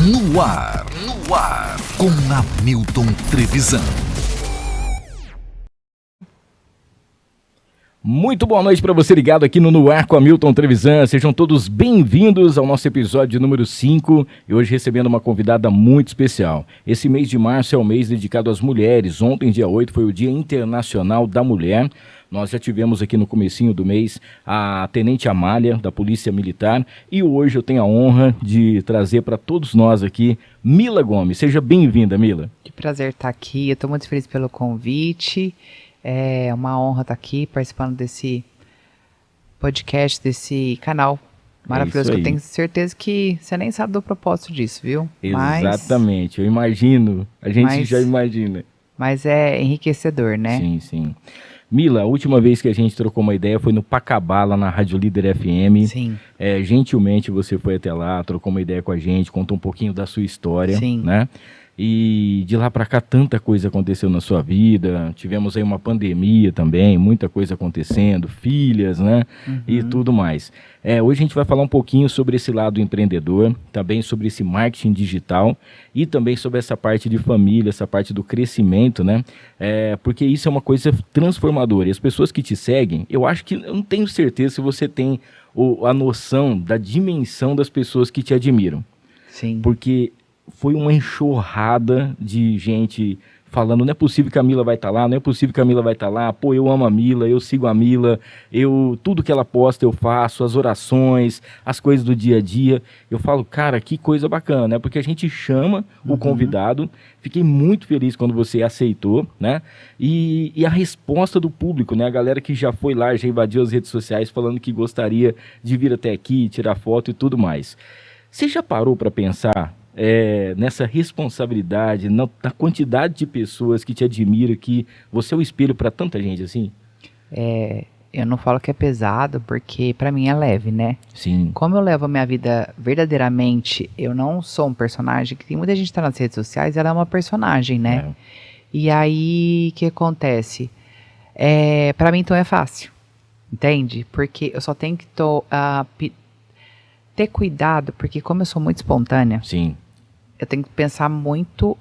No ar, com Hamilton Trevisan. Muito boa noite para você ligado aqui no Ar com Hamilton Trevisan. Sejam todos bem-vindos ao nosso episódio número 5 e hoje recebendo uma convidada muito especial. Esse mês de março é o mês dedicado às mulheres. Ontem, dia 8, foi o Dia Internacional da Mulher. Nós já tivemos aqui no comecinho do mês a Tenente Amália, da Polícia Militar, e hoje eu tenho a honra de trazer para todos nós aqui Mila Gomes. Seja bem-vinda, Mila. Que prazer estar aqui, eu estou muito feliz pelo convite. É uma honra estar aqui participando desse podcast, desse canal maravilhoso, que eu tenho certeza que você nem sabe do propósito disso, viu? Exatamente, eu imagino, a gente já imagina. Mas é enriquecedor, né? Sim, sim. Mila, a última vez que a gente trocou uma ideia foi no Pacabá, lá na Rádio Líder FM. Sim. Gentilmente você foi até lá, trocou uma ideia com a gente, contou um pouquinho da sua história. Sim. Né? E de lá para cá tanta coisa aconteceu na sua vida, tivemos aí uma pandemia também, muita coisa acontecendo, filhas, né, e tudo mais. Hoje a gente vai falar um pouquinho sobre esse lado empreendedor, também sobre esse marketing digital e também sobre essa parte de família, essa parte do crescimento, né, porque isso é uma coisa transformadora. E as pessoas que te seguem, eu acho que, eu não tenho certeza se você tem a noção da dimensão das pessoas que te admiram. Sim. Porque foi uma enxurrada de gente falando, não é possível que a Mila vai estar lá, não é possível que a Mila vai estar lá, pô, eu amo a Mila, eu sigo a Mila, tudo que ela posta eu faço, as orações, as coisas do dia a dia. Eu falo, cara, que coisa bacana, né? Porque a gente chama o convidado, fiquei muito feliz quando você aceitou, né? E a resposta do público, né? A galera que já foi lá, já invadiu as redes sociais falando que gostaria de vir até aqui, tirar foto e tudo mais. Você já parou para pensar nessa responsabilidade, na quantidade de pessoas que te admiram, que você é o espelho para tanta gente assim? Eu não falo que é pesado, porque para mim é leve, né? Sim. Como eu levo a minha vida verdadeiramente, eu não sou um personagem, que tem muita gente que tá nas redes sociais, ela é uma personagem, né? E aí, o que acontece? Para mim, então, é fácil, entende? Porque eu só tenho que ter cuidado, porque como eu sou muito espontânea, sim, eu tenho que pensar muito,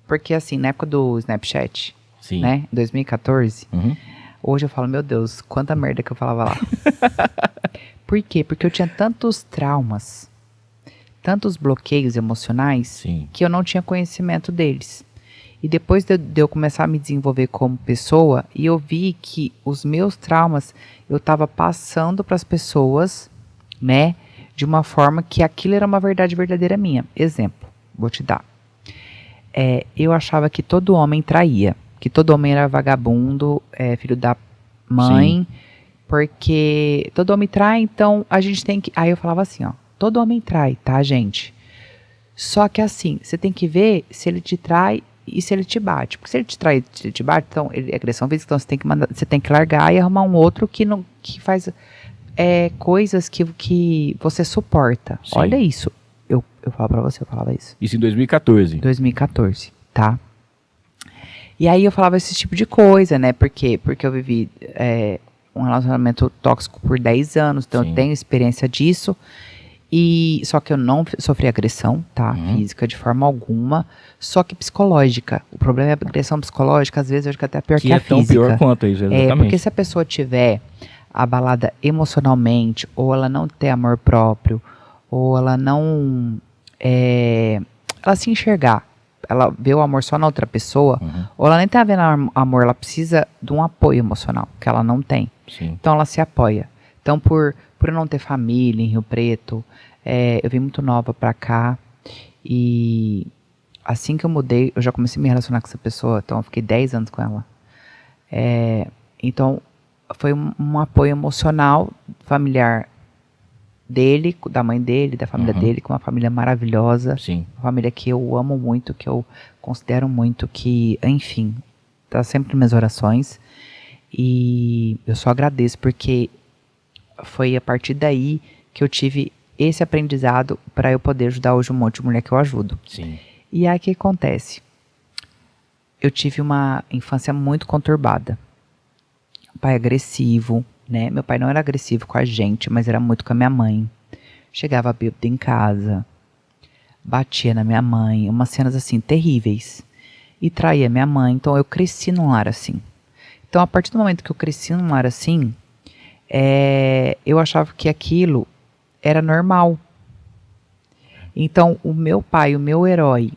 porque assim, na época do Snapchat, sim, né, em 2014, hoje eu falo, meu Deus, quanta merda que eu falava lá. Por quê? Porque eu tinha tantos traumas, tantos bloqueios emocionais, sim, que eu não tinha conhecimento deles. E depois de eu começar a me desenvolver como pessoa, e eu vi que os meus traumas, eu estava passando para as pessoas, né, de uma forma que aquilo era uma verdade verdadeira minha. Exemplo, vou te dar. Eu achava que todo homem traía, que todo homem era vagabundo, filho da mãe, sim, porque todo homem trai, então a gente tem que... Aí eu falava assim, ó, todo homem trai, tá, gente? Só que assim, você tem que ver se ele te trai e se ele te bate. Porque se ele te trai e ele te bate, então ele é agressão física, então você tem que largar e arrumar um outro que faz... coisas que você suporta. Sim. Olha isso. Eu falo pra você, eu falava isso. Isso em 2014? 2014, tá? E aí eu falava esse tipo de coisa, né? Por quê? Porque eu vivi um relacionamento tóxico por 10 anos, então sim, eu tenho experiência disso. Só que eu não sofri agressão, tá? Física de forma alguma, só que psicológica. O problema é a agressão psicológica, às vezes eu acho que até pior que a física. Que é tão pior quanto isso, exatamente. Porque se a pessoa tiver abalada emocionalmente, ou ela não ter amor próprio, ou ela não... ela se enxergar, ela vê o amor só na outra pessoa, ou ela nem tá vendo amor, ela precisa de um apoio emocional, que ela não tem. Sim. Então ela se apoia. Então por eu não ter família em Rio Preto, eu vim muito nova pra cá, e assim que eu mudei, eu já comecei a me relacionar com essa pessoa, então eu fiquei 10 anos com ela. Então foi um apoio emocional familiar dele, da mãe dele, da família dele, com uma família maravilhosa. Sim. Uma família que eu amo muito, que eu considero muito, que, enfim, tá sempre nas minhas orações. E eu só agradeço, porque foi a partir daí que eu tive esse aprendizado para eu poder ajudar hoje um monte de mulher que eu ajudo. Sim. E aí o que acontece? Eu tive uma infância muito conturbada. Pai agressivo, né? Meu pai não era agressivo com a gente, mas era muito com a minha mãe. Chegava bêbado em casa, batia na minha mãe, umas cenas assim terríveis. E traía minha mãe, então eu cresci num lar assim. Então a partir do momento que eu cresci num lar assim, eu achava que aquilo era normal. Então o meu pai, o meu herói,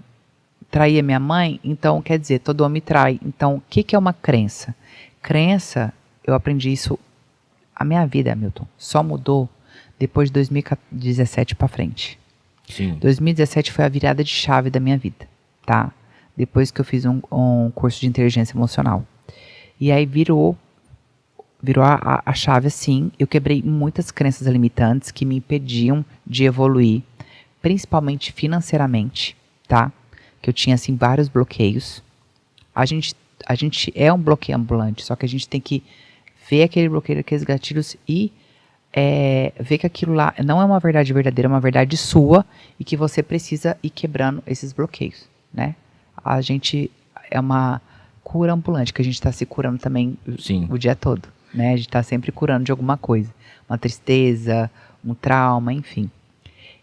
traía minha mãe, então quer dizer, todo homem trai. Então o que é uma crença? Crença, eu aprendi isso, a minha vida, Hamilton, só mudou depois de 2017 para frente. Sim. 2017 foi a virada de chave da minha vida, tá? Depois que eu fiz um curso de inteligência emocional. E aí virou a chave assim, eu quebrei muitas crenças limitantes que me impediam de evoluir, principalmente financeiramente, tá? Que eu tinha, assim, vários bloqueios. A gente é um bloqueio ambulante, só que a gente tem que ver aquele bloqueio, aqueles gatilhos e ver que aquilo lá não é uma verdade verdadeira, é uma verdade sua e que você precisa ir quebrando esses bloqueios, né? A gente é uma cura ambulante, que a gente está se curando também o dia todo, né? A gente está sempre curando de alguma coisa, uma tristeza, um trauma, enfim.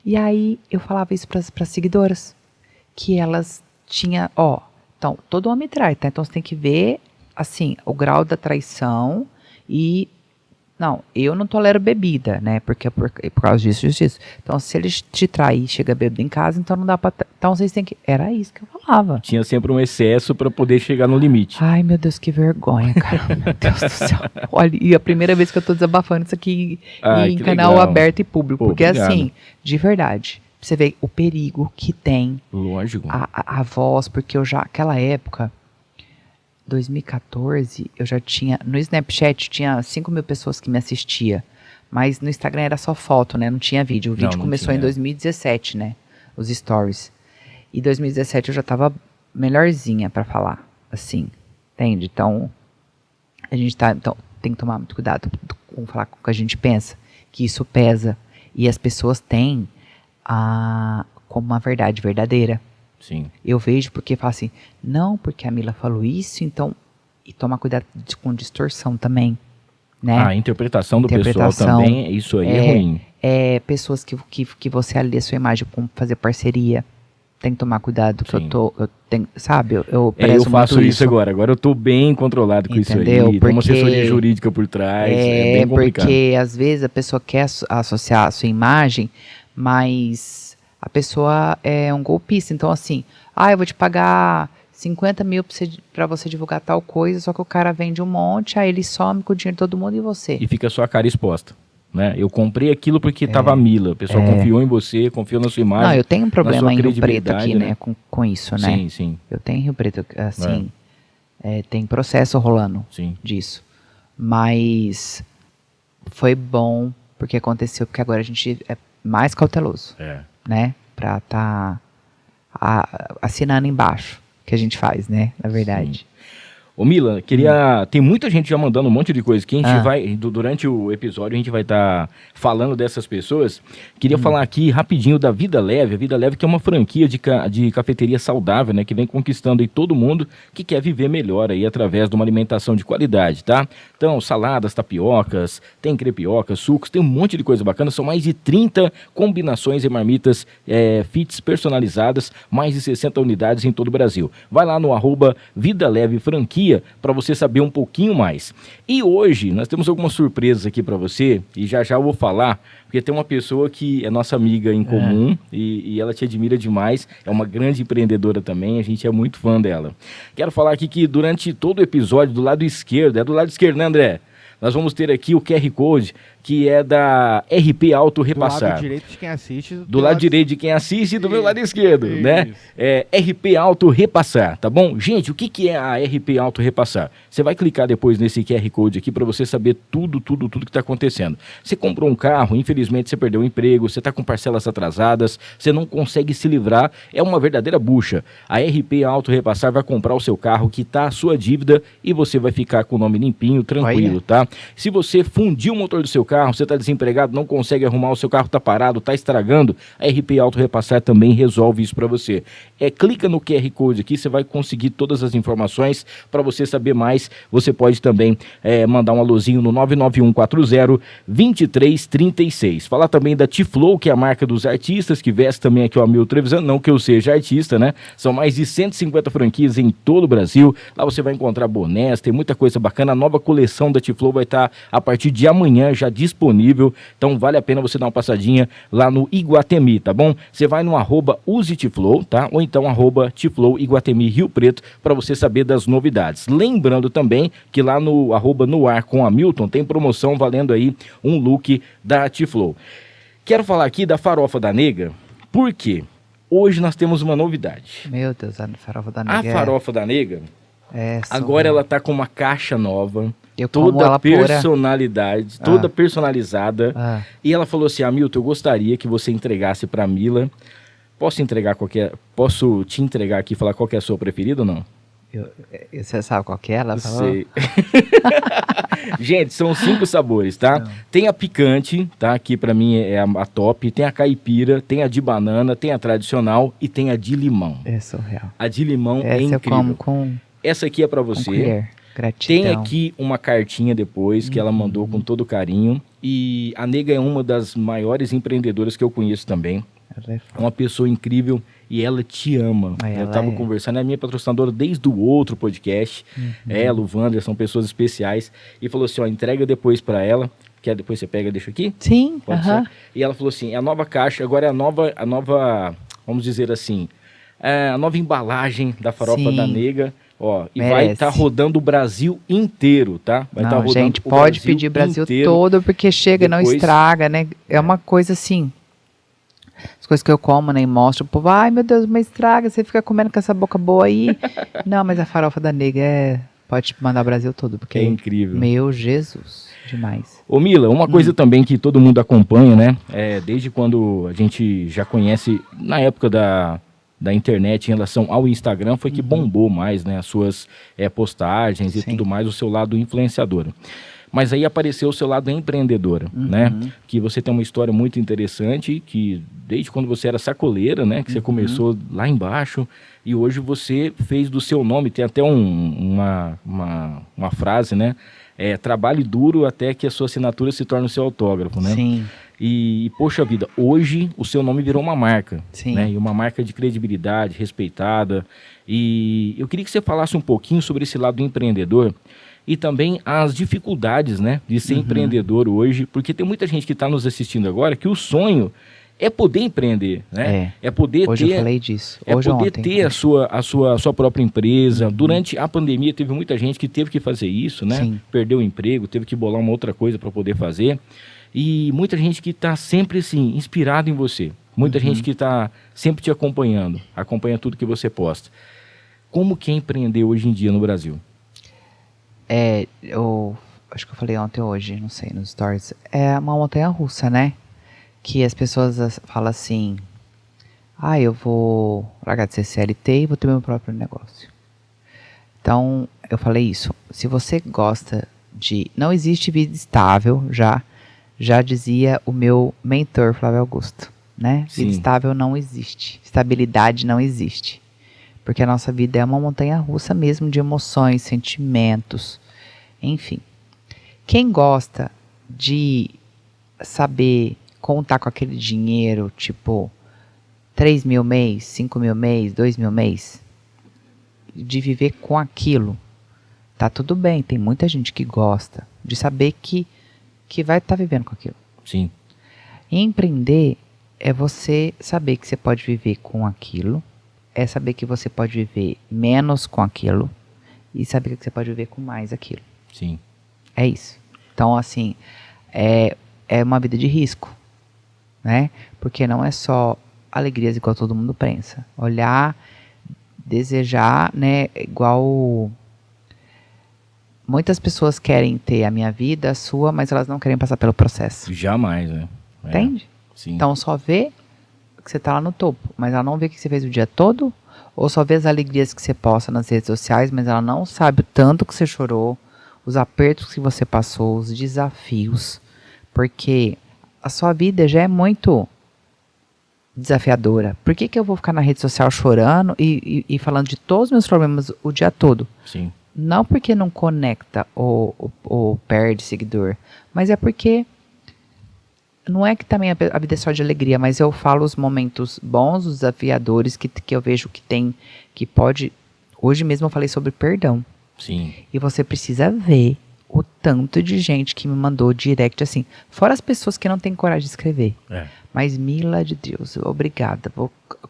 E aí eu falava isso para as seguidoras, que elas tinham, então todo homem trai, tá? Então você tem que ver, assim, o grau da traição e não, eu não tolero bebida, né? Porque por causa disso. Então, se ele te trair e chega bêbado em casa, então não dá pra... Então, vocês têm que... Era isso que eu falava. Tinha sempre um excesso pra poder chegar no limite. Ai, meu Deus, que vergonha, cara. Meu Deus do céu. Olha, e a primeira vez que eu tô desabafando isso aqui em canal legal. Aberto e público. Pô, porque, obrigado. assim, de verdade, você vê o perigo que tem Lógico. a voz, porque eu já... Aquela época... 2014, eu já tinha... No Snapchat, tinha 5 mil pessoas que me assistia. Mas no Instagram era só foto, né? Não tinha vídeo. O vídeo começou em 2017, né? Os stories. E 2017 eu já tava melhorzinha pra falar. Assim, entende? Então, a gente então, tem que tomar muito cuidado com falar com o que a gente pensa. Que isso pesa. E as pessoas têm como uma verdade verdadeira. Sim. Eu vejo porque fala assim, não, porque a Mila falou isso, então... E tomar cuidado com distorção também, né? A interpretação do pessoal também, isso aí é ruim. Pessoas que você alia a sua imagem com fazer parceria. Tem que tomar cuidado, que eu tenho, sabe? Eu prezo eu faço muito isso agora eu tô bem controlado com Entendeu? isso aí. Tem uma assessoria jurídica por trás, é bem complicado. Porque às vezes a pessoa quer associar a sua imagem, mas a pessoa é um golpista. Então assim, eu vou te pagar 50 mil pra você divulgar tal coisa, só que o cara vende um monte, aí ele some com o dinheiro de todo mundo e você. E fica só a cara exposta. Né? Eu comprei aquilo porque tava a Mila. O pessoal confiou em você, confiou na sua imagem. Não, eu tenho um problema em Rio Preto aqui, né? Com isso, né? Sim, sim. Eu tenho em Rio Preto, assim, tem processo rolando disso. Mas foi bom porque aconteceu, porque agora a gente é mais cauteloso, né? Pra tá assinando embaixo, que a gente faz, né? Na verdade. Sim. Ô Mila, tem muita gente já mandando um monte de coisa que a gente vai, durante o episódio a gente vai estar falando dessas pessoas. Queria falar aqui rapidinho da Vida Leve. A Vida Leve que é uma franquia de cafeteria saudável, né? Que vem conquistando aí todo mundo que quer viver melhor aí através de uma alimentação de qualidade, tá? Então, saladas, tapiocas, tem crepiocas, sucos, tem um monte de coisa bacana. São mais de 30 combinações e marmitas fits personalizadas, mais de 60 unidades em todo o Brasil. Vai lá no @Vida Leve Franquia para você saber um pouquinho mais. E hoje nós temos algumas surpresas aqui para você e já eu vou falar, porque tem uma pessoa que é nossa amiga em comum e ela te admira demais, é uma grande empreendedora também, a gente é muito fã dela. Quero falar aqui que durante todo o episódio, do lado esquerdo, né, André? Nós vamos ter aqui o QR Code, que é da RP Auto Repassar. Do lado direito de quem assiste. Do lado direito de quem assiste e do meu lado esquerdo, né? RP Auto Repassar, tá bom? Gente, o que é a RP Auto Repassar? Você vai clicar depois nesse QR Code aqui para você saber tudo que está acontecendo. Você comprou um carro, infelizmente você perdeu o emprego, você está com parcelas atrasadas, você não consegue se livrar, é uma verdadeira bucha. A RP Auto Repassar vai comprar o seu carro, quitar a sua dívida e você vai ficar com o nome limpinho, tranquilo, tá? Se você fundir o motor do seu carro, carro, você está desempregado, não consegue arrumar, o seu carro está parado, está estragando, a RP Auto Repassar também resolve isso para você. Clica no QR Code aqui, você vai conseguir todas as informações. Para você saber mais, você pode também mandar um alôzinho no 99140-2336. Falar também da T-Flow, que é a marca dos artistas, que veste também aqui o Hamilton Trevisan, não que eu seja artista, né? São mais de 150 franquias em todo o Brasil. Lá você vai encontrar bonés, tem muita coisa bacana. A nova coleção da T-Flow vai estar a partir de amanhã já disponível. Então vale a pena você dar uma passadinha lá no Iguatemi, tá bom? Você vai no @useTFlow, tá? Ou então @T-Flow Iguatemi Rio Preto para você saber das novidades. Lembrando também que lá no @noar_com_Hamilton tem promoção valendo aí um look da T-Flow. Quero falar aqui da farofa da nega, porque hoje nós temos uma novidade. Meu Deus, a farofa da nega. A farofa da nega, agora ela tá com uma caixa nova, toda personalidade, toda personalizada. E ela falou assim: Hamilton, eu gostaria que você entregasse pra Mila. Posso te entregar aqui e falar qual que é a sua preferida ou não? Você sabe qual que é? Ela falou? Sei. Gente, são 5 sabores, tá? Não. Tem a picante, tá? Que pra mim é a top. Tem a caipira, tem a de banana, tem a tradicional e tem a de limão. É surreal. A de limão é incrível. Essa aqui é pra você. Gratidão. Tem aqui uma cartinha depois que ela mandou com todo carinho. E a nega é uma das maiores empreendedoras que eu conheço também. Ela é uma pessoa incrível e ela te ama. Eu estava conversando, é a minha patrocinadora desde o outro podcast. Ela, o Wander, são pessoas especiais. E falou assim, entrega depois para ela. Quer depois você pega e deixa aqui? Sim. Pode ser? E ela falou assim, a nova caixa, agora é a nova, vamos dizer assim, a nova embalagem da farofa da nega. E vai estar rodando o Brasil inteiro, tá? Vai estar rodando gente, pode pedir o Brasil todo, porque chega e não estraga, né? É uma coisa assim, as coisas que eu como, né, e mostro, o povo, ai meu Deus, mas estraga, você fica comendo com essa boca boa aí. Não, mas a farofa da nega pode mandar o Brasil todo, porque é incrível. Meu Jesus, demais. Ô Mila, uma coisa também que todo mundo acompanha, né, desde quando a gente já conhece, na época da internet em relação ao Instagram, foi que bombou mais, né, as suas postagens e tudo mais, o seu lado influenciador. Mas aí apareceu o seu lado empreendedora, né, que você tem uma história muito interessante, que desde quando você era sacoleira, né, que você começou lá embaixo, e hoje você fez do seu nome, tem até uma frase, né, trabalhe duro até que a sua assinatura se torne o seu autógrafo, né? Sim. E, poxa vida, hoje o seu nome virou uma marca, Sim. né? E uma marca de credibilidade, respeitada. E eu queria que você falasse um pouquinho sobre esse lado do empreendedor e também as dificuldades, né, de ser empreendedor hoje, porque tem muita gente que está nos assistindo agora que o sonho é poder empreender, né? É poder hoje ter, eu falei disso. Hoje poder ter a sua própria empresa. Durante a pandemia teve muita gente que teve que fazer isso, né? Sim. Perdeu o emprego, teve que bolar uma outra coisa para poder fazer. E muita gente que está sempre assim, inspirado em você. Muita gente que está sempre te acompanhando, acompanha tudo que você posta. Como que é empreender hoje em dia no Brasil? Eu acho que eu falei ontem ou hoje, não sei, nos stories. É uma montanha-russa, né? Que as pessoas falam assim, eu vou largar de ser CLT e vou ter meu próprio negócio. Então, eu falei isso. Se você gosta de... Não existe vida estável, já dizia o meu mentor, Flávio Augusto, né? Sim. Vida estável não existe. Estabilidade não existe. Porque a nossa vida é uma montanha-russa mesmo de emoções, sentimentos, enfim. Quem gosta de saber contar com aquele dinheiro, tipo 3 mil mês, 5 mil mês, 2 mil mês, de viver com aquilo, tá tudo bem. Tem muita gente que gosta de saber que vai estar vivendo com aquilo. Sim. E empreender é você saber que você pode viver com aquilo, é saber que você pode viver menos com aquilo e saber que você pode viver com mais aquilo. Sim. É isso. Então, assim, é uma vida de risco, né? Porque não é só alegrias igual todo mundo pensa. Olhar, desejar, né? Igual muitas pessoas querem ter a minha vida, a sua, mas elas não querem passar pelo processo. Jamais, né? Entende? Sim. Então só vê que você tá lá no topo, mas ela não vê o que você fez o dia todo, ou só vê as alegrias que você posta nas redes sociais, mas ela não sabe o tanto que você chorou, os apertos que você passou, os desafios. Porque a sua vida já é muito desafiadora. Por que eu vou ficar na rede social chorando e falando de todos os meus problemas o dia todo? Sim. Não porque não conecta ou perde seguidor, mas é porque não é que também a vida é só de alegria, mas eu falo os momentos bons, os desafiadores que eu vejo que tem, que pode... Hoje mesmo eu falei sobre perdão. Sim. E você precisa ver o tanto de gente que me mandou direct assim, fora as pessoas que não têm coragem de escrever. Mas, Mila de Deus, obrigada,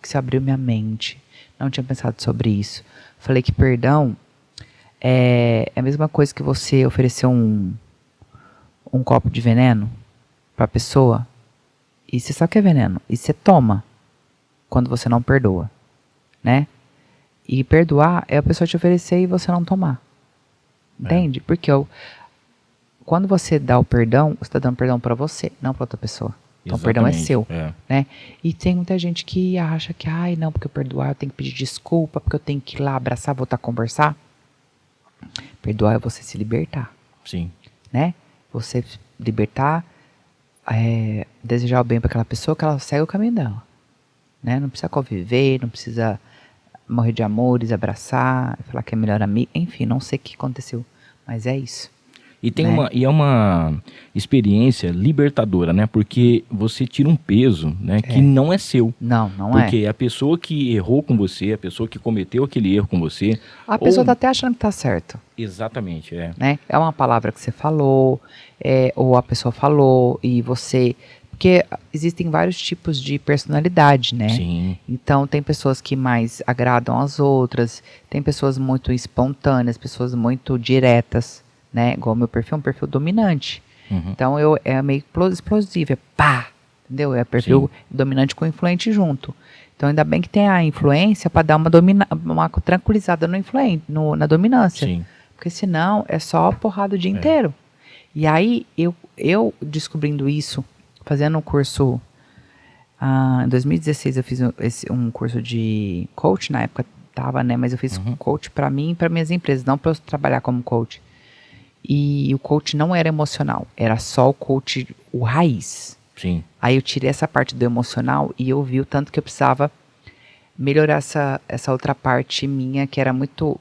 que você abriu minha mente. Não tinha pensado sobre isso. Falei que perdão é a mesma coisa que você oferecer um copo de veneno pra pessoa, e você sabe que é veneno, e você toma quando você não perdoa, né? E perdoar é a pessoa te oferecer e você não tomar. Entende? Porque quando você dá o perdão, você está dando perdão para você, não para outra pessoa. Então o perdão é seu, né? E tem muita gente que acha que, ai, não, porque eu perdoar, eu tenho que pedir desculpa, porque eu tenho que ir lá abraçar, voltar a conversar. Perdoar é você se libertar. Sim. Né? Você libertar, desejar o bem para aquela pessoa, que ela segue o caminho dela. Né? Não precisa conviver, não precisa morrer de amores, abraçar, falar que é melhor amigo, enfim, não sei o que aconteceu, mas é isso. E é uma experiência libertadora, né? Porque você tira um peso, né? Que não é seu. Não Porque a pessoa que errou com você, a pessoa que cometeu aquele erro com você... A pessoa tá até achando que tá certo. Exatamente, né? É uma palavra que você falou, ou a pessoa falou, e você... Porque existem vários tipos de personalidade, né? Sim. Então, tem pessoas que mais agradam as outras, tem pessoas muito espontâneas, pessoas muito diretas, né? Igual o meu perfil é um perfil dominante. Então, é meio explosivo, é pá! Entendeu? É perfil dominante com influente junto. Então, ainda bem que tem a influência para dar uma tranquilizada na dominância. Sim. Porque senão, é só porrada o dia inteiro. E aí, eu descobrindo isso, fazendo um curso, em 2016 eu fiz um curso de coach, na época tava, né, mas eu fiz coach para mim e para minhas empresas, não para eu trabalhar como coach. E o coach não era emocional, era só o coach, o raiz. Sim. Aí eu tirei essa parte do emocional e eu vi o tanto que eu precisava melhorar essa outra parte minha, que era muito...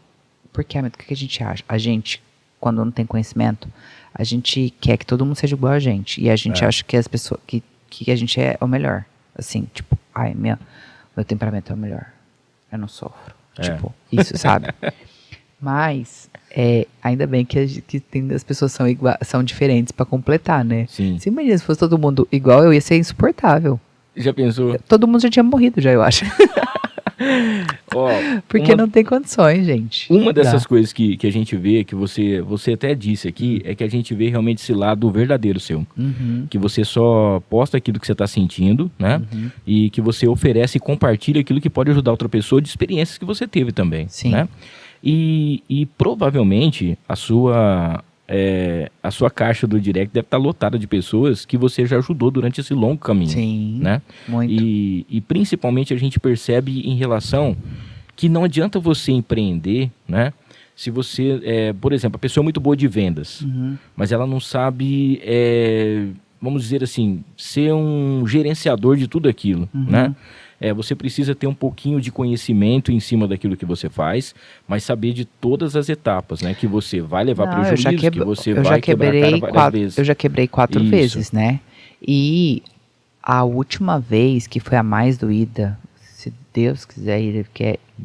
Porque, o que a gente acha? A gente, quando não tem conhecimento, a gente quer que todo mundo seja igual a gente. E a gente acha que as pessoas, que a gente é o melhor. Assim, tipo, ai, meu temperamento é o melhor. Eu não sofro. Tipo, isso, sabe? Mas, ainda bem que tem, as pessoas são diferentes pra completar, né? Sim. Se imagina, se fosse todo mundo igual, eu ia ser insuportável. Já pensou? Todo mundo já tinha morrido, já, eu acho. Porque não tem condições, gente. Uma dessas coisas que a gente vê, que você até disse aqui, é que a gente vê realmente esse lado verdadeiro seu. Que você só posta aquilo que você está sentindo, né? E que você oferece e compartilha aquilo que pode ajudar outra pessoa de experiências que você teve também. Sim. Né? E provavelmente a sua caixa do direct deve estar lotada de pessoas que você já ajudou durante esse longo caminho. Sim, né? muito. E principalmente a gente percebe em relação que não adianta você empreender, né? Se você, por exemplo, a pessoa é muito boa de vendas, mas ela não sabe, vamos dizer assim, ser um gerenciador de tudo aquilo, né? Você precisa ter um pouquinho de conhecimento em cima daquilo que você faz, mas saber de todas as etapas, né? Que você vai levar prejuízo, que você vai quebrar a cara várias vezes. Eu já quebrei 4 vezes, né? E a última vez, que foi a mais doída, se Deus quiser,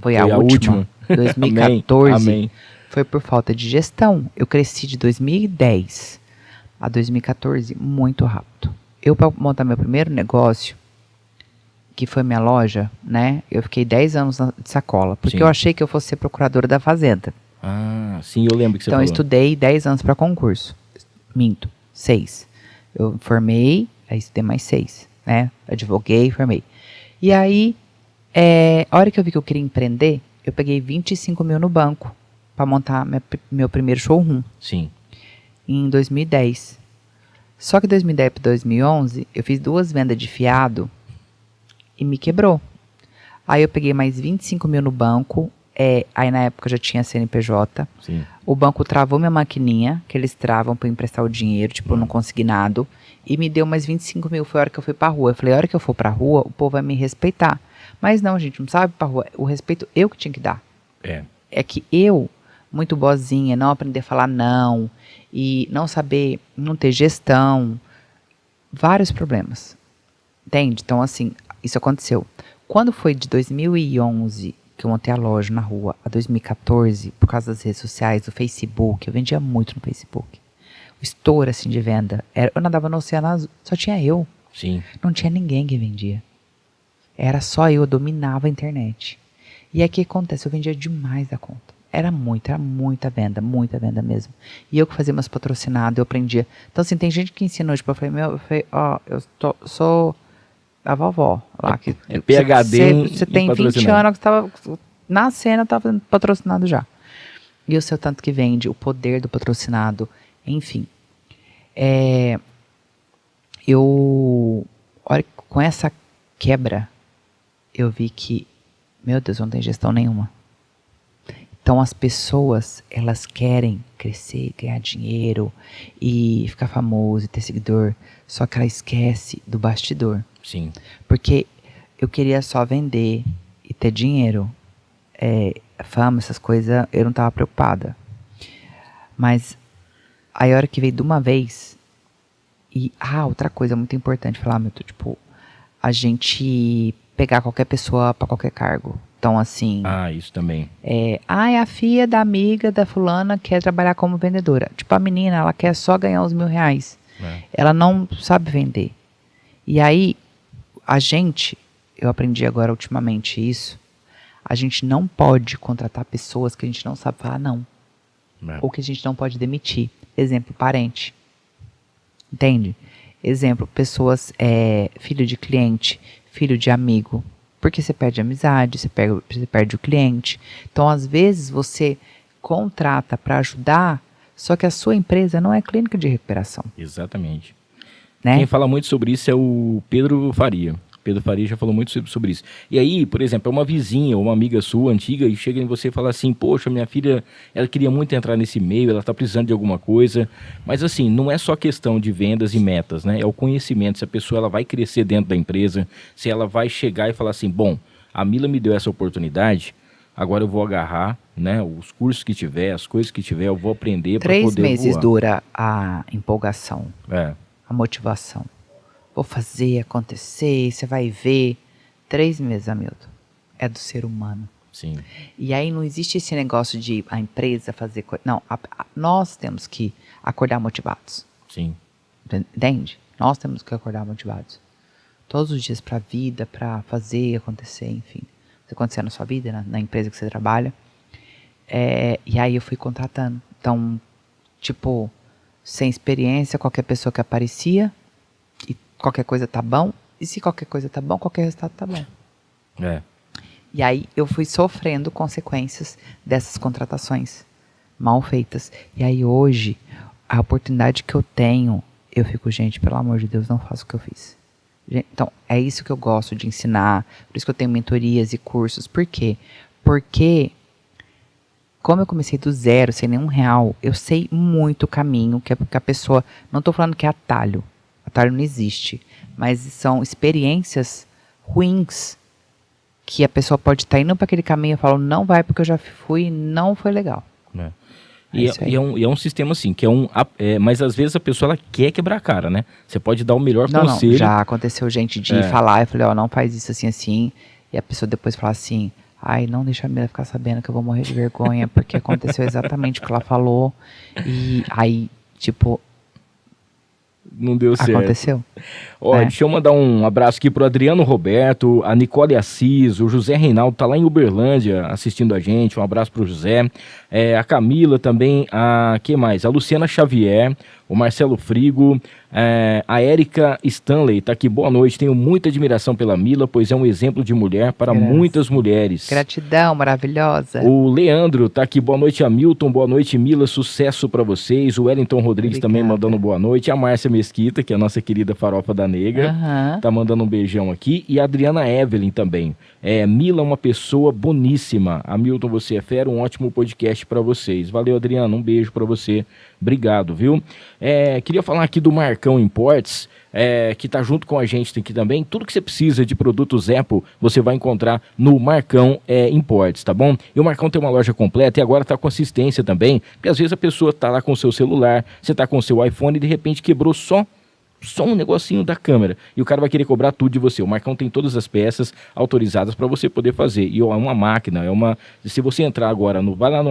foi a última, 2014, Amém. Foi por falta de gestão. Eu cresci de 2010 a 2014 muito rápido. Eu, para montar meu primeiro negócio, que foi minha loja, né? Eu fiquei 10 anos de sacola, porque eu achei que eu fosse ser procuradora da fazenda. Ah, sim, eu lembro que você falou. Então, eu estudei 10 anos para concurso. Minto, 6. Eu formei, aí estudei mais 6, né? Advoguei, formei. E aí, a hora que eu vi que eu queria empreender, eu peguei 25 mil no banco para montar meu primeiro showroom. Sim. Em 2010. Só que 2010 para 2011, eu fiz 2 vendas de fiado e me quebrou. Aí eu peguei mais 25 mil no banco, Aí na época eu já tinha CNPJ. Sim. O banco travou minha maquininha, que eles travam pra eu emprestar o dinheiro, tipo, eu não consegui nada. E me deu mais 25 mil, foi a hora que eu fui pra rua. Eu falei, a hora que eu for pra rua, o povo vai me respeitar. Mas não, gente, não sabe pra rua. O respeito eu que tinha que dar. É que eu, muito boazinha, não aprender a falar não, e não saber, não ter gestão, vários problemas. Entende? Então, assim, isso aconteceu. Quando foi de 2011 que eu montei a loja na rua, a 2014, por causa das redes sociais, do Facebook, eu vendia muito no Facebook. O estouro, assim, de venda. Eu nadava no Oceano Azul, só tinha eu. Sim. Não tinha ninguém que vendia. Era só eu dominava a internet. E aí o que acontece? Eu vendia demais da conta. Era muita venda mesmo. E eu que fazia meus patrocinados, eu aprendia. Então, assim, tem gente que ensina hoje, eu falei, sou a vovó lá. PhD Você tem 20 anos, que tava nascendo, eu tava patrocinado já. E o seu tanto que vende, o poder do patrocinado, enfim. Olha, com essa quebra, eu vi que, meu Deus, não tem gestão nenhuma. Então as pessoas, elas querem crescer, ganhar dinheiro e ficar famoso e ter seguidor, só que ela esquece do bastidor. Sim. Porque eu queria só vender e ter dinheiro, fama, essas coisas, eu não estava preocupada. Mas aí a hora que veio de uma vez, outra coisa muito importante falar, Milton, tipo, a gente pegar qualquer pessoa para qualquer cargo. Então, assim... isso também. A filha da amiga da fulana quer trabalhar como vendedora. Tipo, a menina, ela quer só ganhar os R$1.000. Ela não sabe vender. E aí, eu aprendi agora ultimamente isso, a gente não pode contratar pessoas que a gente não sabe falar não. Ou que a gente não pode demitir. Exemplo, parente. Entende? Exemplo, pessoas, filho de cliente, filho de amigo. Porque você perde a amizade, você perde o cliente. Então, às vezes, você contrata para ajudar, só que a sua empresa não é clínica de recuperação. Exatamente. Né? Quem fala muito sobre isso é o Pedro Faria. Pedro Faria já falou muito sobre isso. E aí, por exemplo, é uma vizinha ou uma amiga sua, antiga, e chega em você e fala assim, poxa, minha filha, ela queria muito entrar nesse meio, ela está precisando de alguma coisa. Mas assim, não é só questão de vendas e metas, né? É o conhecimento, se a pessoa ela vai crescer dentro da empresa, se ela vai chegar e falar assim, bom, a Mila me deu essa oportunidade, agora eu vou agarrar, né, os cursos que tiver, as coisas que tiver, eu vou aprender para poder 3 meses voar. dura a empolgação, a motivação. Vou fazer acontecer, você vai ver. 3 meses, Hamilton. É do ser humano. Sim. E aí não existe esse negócio de a empresa fazer coisa. Não, nós temos que acordar motivados. Sim. Entende? Nós temos que acordar motivados. Todos os dias para a vida, para fazer acontecer, enfim. Isso acontecer na sua vida, na empresa que você trabalha. E aí eu fui contratando. Então, tipo, sem experiência, qualquer pessoa que aparecia, e qualquer coisa tá bom, e se qualquer coisa tá bom, qualquer resultado tá bom. E aí eu fui sofrendo consequências dessas contratações mal feitas. E aí hoje, a oportunidade que eu tenho, eu fico, gente, pelo amor de Deus, não faço o que eu fiz. Então, é isso que eu gosto de ensinar, por isso que eu tenho mentorias e cursos. Por quê? Porque, como eu comecei do zero, sem nenhum real, eu sei muito o caminho que a pessoa... Não estou falando que é atalho. Atalho não existe. Mas são experiências ruins que a pessoa pode estar indo para aquele caminho e falar, não vai porque eu já fui e não foi legal. E é um sistema assim, que mas às vezes a pessoa ela quer quebrar a cara, né? Você pode dar o melhor conselho. Não, já aconteceu gente de falar, eu falei, não faz isso assim, assim. E a pessoa depois fala assim, não deixa a Mila ficar sabendo que eu vou morrer de vergonha, porque aconteceu exatamente o que ela falou. E aí, tipo... Não deu certo. Aconteceu. Deixa eu mandar um abraço aqui pro Adriano Roberto, a Nicole Assis, o José Reinaldo tá lá em Uberlândia assistindo a gente, um abraço pro José, a Camila também, quem mais? A Luciana Xavier, o Marcelo Frigo, a Érica Stanley tá aqui, boa noite, tenho muita admiração pela Mila, pois é um exemplo de mulher para muitas mulheres. Gratidão, maravilhosa. O Leandro tá aqui, boa noite Hamilton, boa noite Mila, sucesso para vocês. O Wellington Rodrigues também mandando boa noite. A Márcia Mesquita, que é a nossa querida farofa da Negra, tá mandando um beijão aqui. E a Adriana Evelyn também. Mila é uma pessoa boníssima. Hamilton, você é fera, um ótimo podcast para vocês. Valeu, Adriano, um beijo para você. Obrigado, viu? Queria falar aqui do Marcão Imports, que está junto com a gente aqui também. Tudo que você precisa de produtos Apple, você vai encontrar no Marcão Imports, tá bom? E o Marcão tem uma loja completa e agora está com assistência também, porque às vezes a pessoa está lá com o seu celular, você está com o seu iPhone e de repente quebrou só um negocinho da câmera e o cara vai querer cobrar tudo de você. O Marcão tem todas as peças autorizadas para você poder fazer. E é uma máquina, se você entrar agora, vai lá no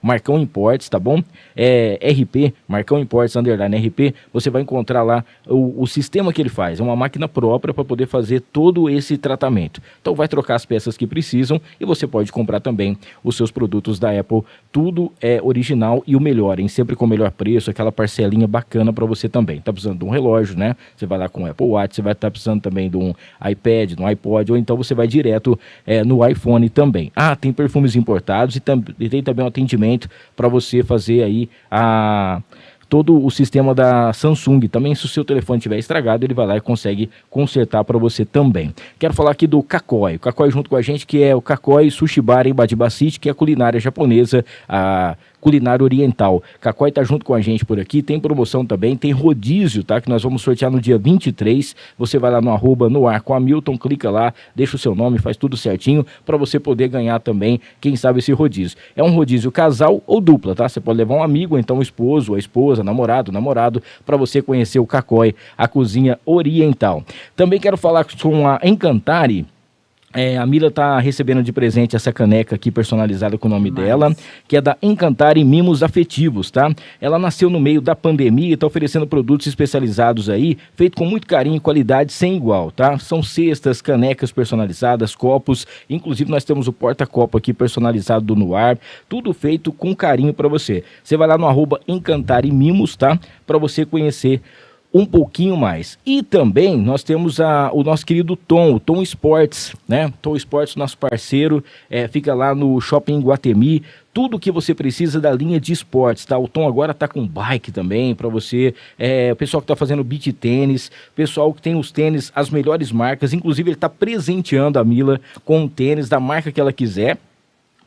@Marcão Imports, tá bom? RP, Marcão Imports _RP, você vai encontrar lá o sistema que ele faz. É uma máquina própria para poder fazer todo esse tratamento. Então vai trocar as peças que precisam e você pode comprar também os seus produtos da Apple. Tudo é original e o melhor, hein? Sempre com o melhor preço, aquela parcelinha bacana para você também. Tá precisando de um relógio, né? Você vai lá com o Apple Watch, você vai estar precisando também de um iPad, de um iPod, ou então você vai direto no iPhone também. Tem perfumes importados e tem também um atendimento para você fazer aí todo o sistema da Samsung. Também, se o seu telefone estiver estragado, ele vai lá e consegue consertar para você também. Quero falar aqui do Kakoi. O Kakoi junto com a gente, que é o Kakoi Sushi Bar em Badiba City, que é a culinária japonesa, a culinária oriental. Kakoi tá junto com a gente por aqui, tem promoção também, tem rodízio, tá? Que nós vamos sortear no dia 23. Você vai lá no @noar_com_Hamilton, clica lá, deixa o seu nome, faz tudo certinho para você poder ganhar também, quem sabe, esse rodízio. É um rodízio casal ou dupla, tá? Você pode levar um amigo, ou então o esposo, a esposa, namorado, para você conhecer o Kakoi, a cozinha oriental. Também quero falar com a Encantari. A Mila tá recebendo de presente essa caneca aqui personalizada com o nome dela, que é da Encantari Mimos Afetivos, tá? Ela nasceu no meio da pandemia e tá oferecendo produtos especializados aí, feito com muito carinho e qualidade sem igual, tá? São cestas, canecas personalizadas, copos, inclusive nós temos o porta-copo aqui personalizado do Noir, tudo feito com carinho para você. Você vai lá no @Encantari Mimos, tá? Para você conhecer um pouquinho mais. E também nós temos o nosso querido Tom, o Tom Sports, né? Tom Sports, nosso parceiro, fica lá no Shopping Guatemi. Tudo que você precisa da linha de esportes, tá? O Tom agora tá com bike também para você, o pessoal que tá fazendo beach tênis, pessoal que tem os tênis, as melhores marcas, inclusive ele tá presenteando a Mila com um tênis da marca que ela quiser.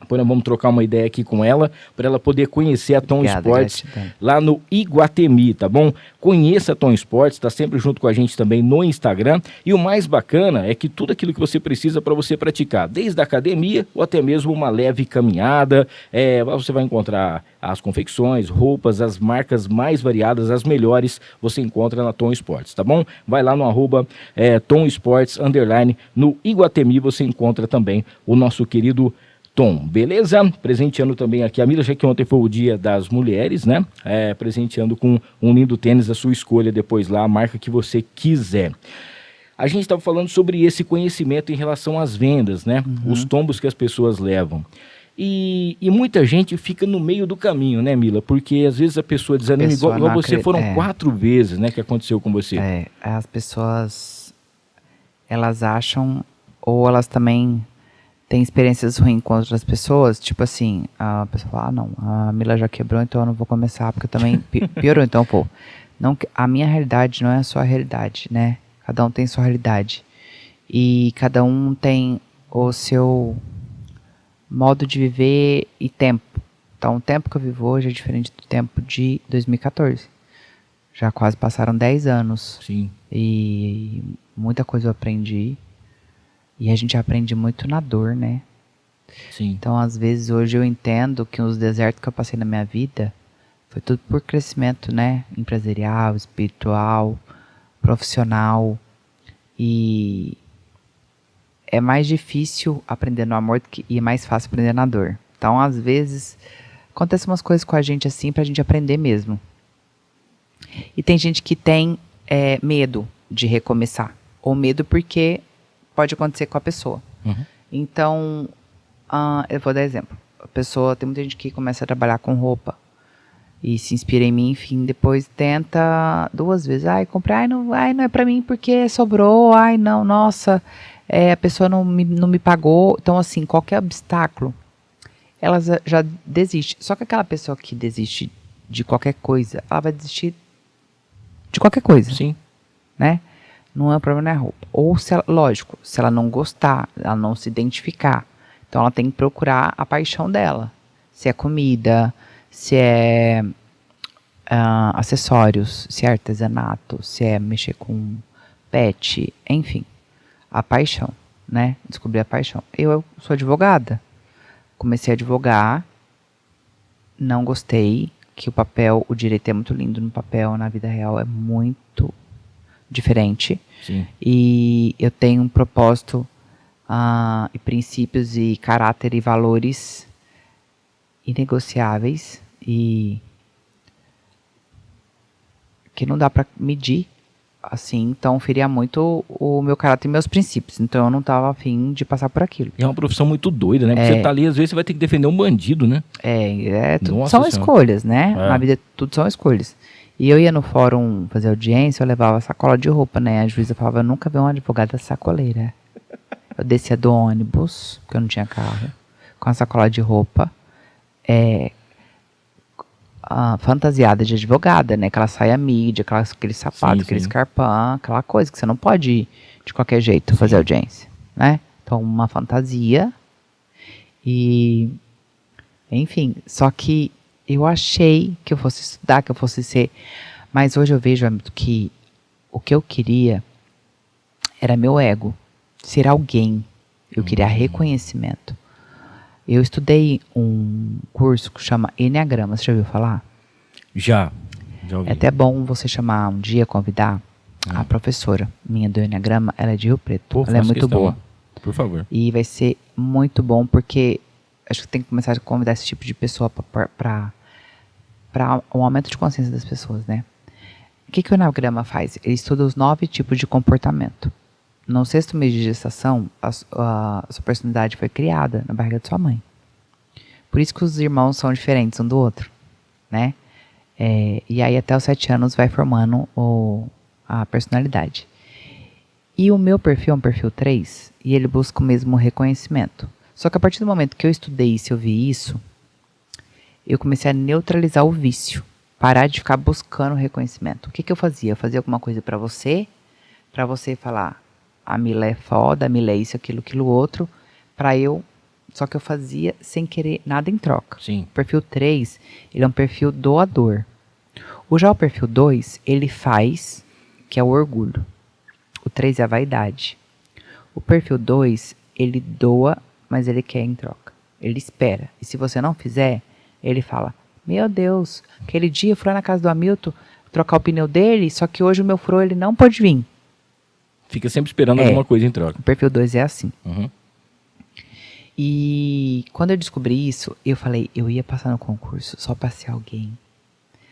Depois nós vamos trocar uma ideia aqui com ela, para ela poder conhecer a Tom Sports lá no Iguatemi, tá bom? Conheça a Tom Sports, está sempre junto com a gente também no Instagram. E o mais bacana é que tudo aquilo que você precisa para você praticar, desde a academia ou até mesmo uma leve caminhada, você vai encontrar as confecções, roupas, as marcas mais variadas, as melhores, você encontra na Tom Sports, tá bom? Vai lá no @Tom Sports _ no Iguatemi, você encontra também o nosso querido Tom, beleza? Presenteando também aqui a Mila, já que ontem foi o Dia das Mulheres, né? Presenteando com um lindo tênis da sua escolha depois lá, a marca que você quiser. A gente estava falando sobre esse conhecimento em relação às vendas, né? Os tombos que as pessoas levam. E muita gente fica no meio do caminho, né, Mila? Porque às vezes a pessoa desanima, igual você, foram 4 vezes, né, que aconteceu com você. As pessoas, elas acham, ou elas também tem experiências ruins com outras pessoas, tipo assim, a pessoa fala, não, a Mila já quebrou, então eu não vou começar, porque também piorou, então, não, a minha realidade não é a sua realidade, né? Cada um tem sua realidade. E cada um tem o seu modo de viver e tempo. Então, o tempo que eu vivo hoje é diferente do tempo de 2014. Já quase passaram 10 anos. Sim. E muita coisa eu aprendi. E a gente aprende muito na dor, né? Sim. Então, às vezes, hoje eu entendo que os desertos que eu passei na minha vida foi tudo por crescimento, né? Empresarial, espiritual, profissional. E é mais difícil aprender no amor e é mais fácil aprender na dor. Então, às vezes, acontecem umas coisas com a gente assim pra gente aprender mesmo. E tem gente que tem medo de recomeçar. Ou medo porque pode acontecer com a pessoa. Então, eu vou dar exemplo. Tem muita gente que começa a trabalhar com roupa e se inspira em mim, enfim, depois tenta 2 vezes. Comprei, não é pra mim porque sobrou, não, nossa, a pessoa não me pagou. Então, assim, qualquer obstáculo, ela já desiste. Só que aquela pessoa que desiste de qualquer coisa, ela vai desistir de qualquer coisa. Sim. Né? Não é o problema, não é a roupa. Ou se ela, lógico, se ela não gostar, ela não se identificar, então ela tem que procurar a paixão dela. Se é comida, se é acessórios, se é artesanato, se é mexer com pet, enfim, a paixão, né? Descobrir a paixão. Eu sou advogada, comecei a advogar, não gostei, que o papel, o direito é muito lindo no papel, na vida real é muito diferente. Sim. E eu tenho um propósito e princípios e caráter e valores inegociáveis e que não dá pra medir, assim, então feria muito o meu caráter e meus princípios, então eu não tava afim de passar por aquilo. E é uma profissão muito doida, né? Porque você tá ali, às vezes você vai ter que defender um bandido, né? Tudo Nossa são Senhora. escolhas, né? É. Na vida tudo são escolhas. E eu ia no fórum fazer audiência, eu levava sacola de roupa, né? A juíza falava, eu nunca vi uma advogada sacoleira. Eu descia do ônibus, porque eu não tinha carro, com a sacola de roupa, fantasiada de advogada, né? Aquela saia mídia, aquele sapato, Sim, aquele sim. escarpão, aquela coisa que você não pode ir de qualquer jeito fazer audiência, né? Então, uma fantasia e... Enfim, só que eu achei que eu fosse estudar, que eu fosse ser... Mas hoje eu vejo que o que eu queria era meu ego, ser alguém. Eu queria reconhecimento. Eu estudei um curso que chama Enneagrama, você já ouviu falar? Já ouvi. É até bom você chamar um dia, convidar a professora minha do Enneagrama, ela é de Rio Preto, Pô, ela é faço muito questão. boa. Por favor. E vai ser muito bom, porque acho que tem que começar a convidar esse tipo de pessoa para um aumento de consciência das pessoas, né? O que o Enneagrama faz? Ele estuda os 9 tipos de comportamento. No 6º mês de gestação, a sua personalidade foi criada na barriga de sua mãe. Por isso que os irmãos são diferentes um do outro, né? E aí até os 7 anos vai formando a personalidade. E o meu perfil é um perfil 3, e ele busca o mesmo reconhecimento. Só que a partir do momento que eu estudei isso, eu vi isso, eu comecei a neutralizar o vício. Parar de ficar buscando reconhecimento. O que eu fazia? Eu fazia alguma coisa pra você falar, a Mila é foda, a Mila é isso, aquilo, outro, só que eu fazia sem querer nada em troca. Sim. O perfil 3, ele é um perfil doador. Já o perfil 2, ele faz, que é o orgulho. O 3 é a vaidade. O perfil 2, ele doa, mas ele quer em troca. Ele espera. E se você não fizer, ele fala, meu Deus, aquele dia eu fui lá na casa do Hamilton trocar o pneu dele, só que hoje o meu furou, ele não pode vir. Fica sempre esperando alguma coisa em troca. O perfil 2 é assim. Uhum. E quando eu descobri isso, eu falei, eu ia passar no concurso só pra ser alguém.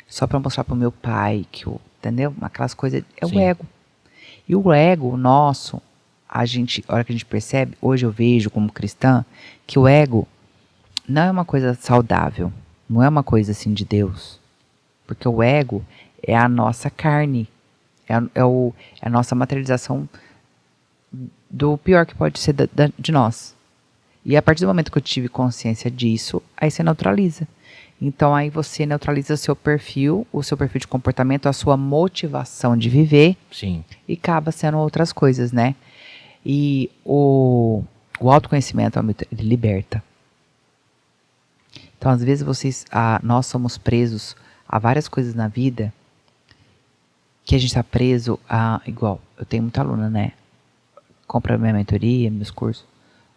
Só pra mostrar pro meu pai que entendeu? Aquelas coisas, Sim. o ego. E o ego nosso, a hora que a gente percebe, hoje eu vejo como cristã, que o ego não é uma coisa saudável. Não é uma coisa assim de Deus. Porque o ego é a nossa carne. É a nossa materialização do pior que pode ser de nós. E a partir do momento que eu tive consciência disso, aí você neutraliza. Então aí você neutraliza o seu perfil de comportamento, a sua motivação de viver. Sim. E acaba sendo outras coisas, né? E o autoconhecimento, ele liberta. Então às vezes nós somos presos a várias coisas na vida que a gente está preso a... Igual, eu tenho muita aluna, né? Compra minha mentoria, meus cursos.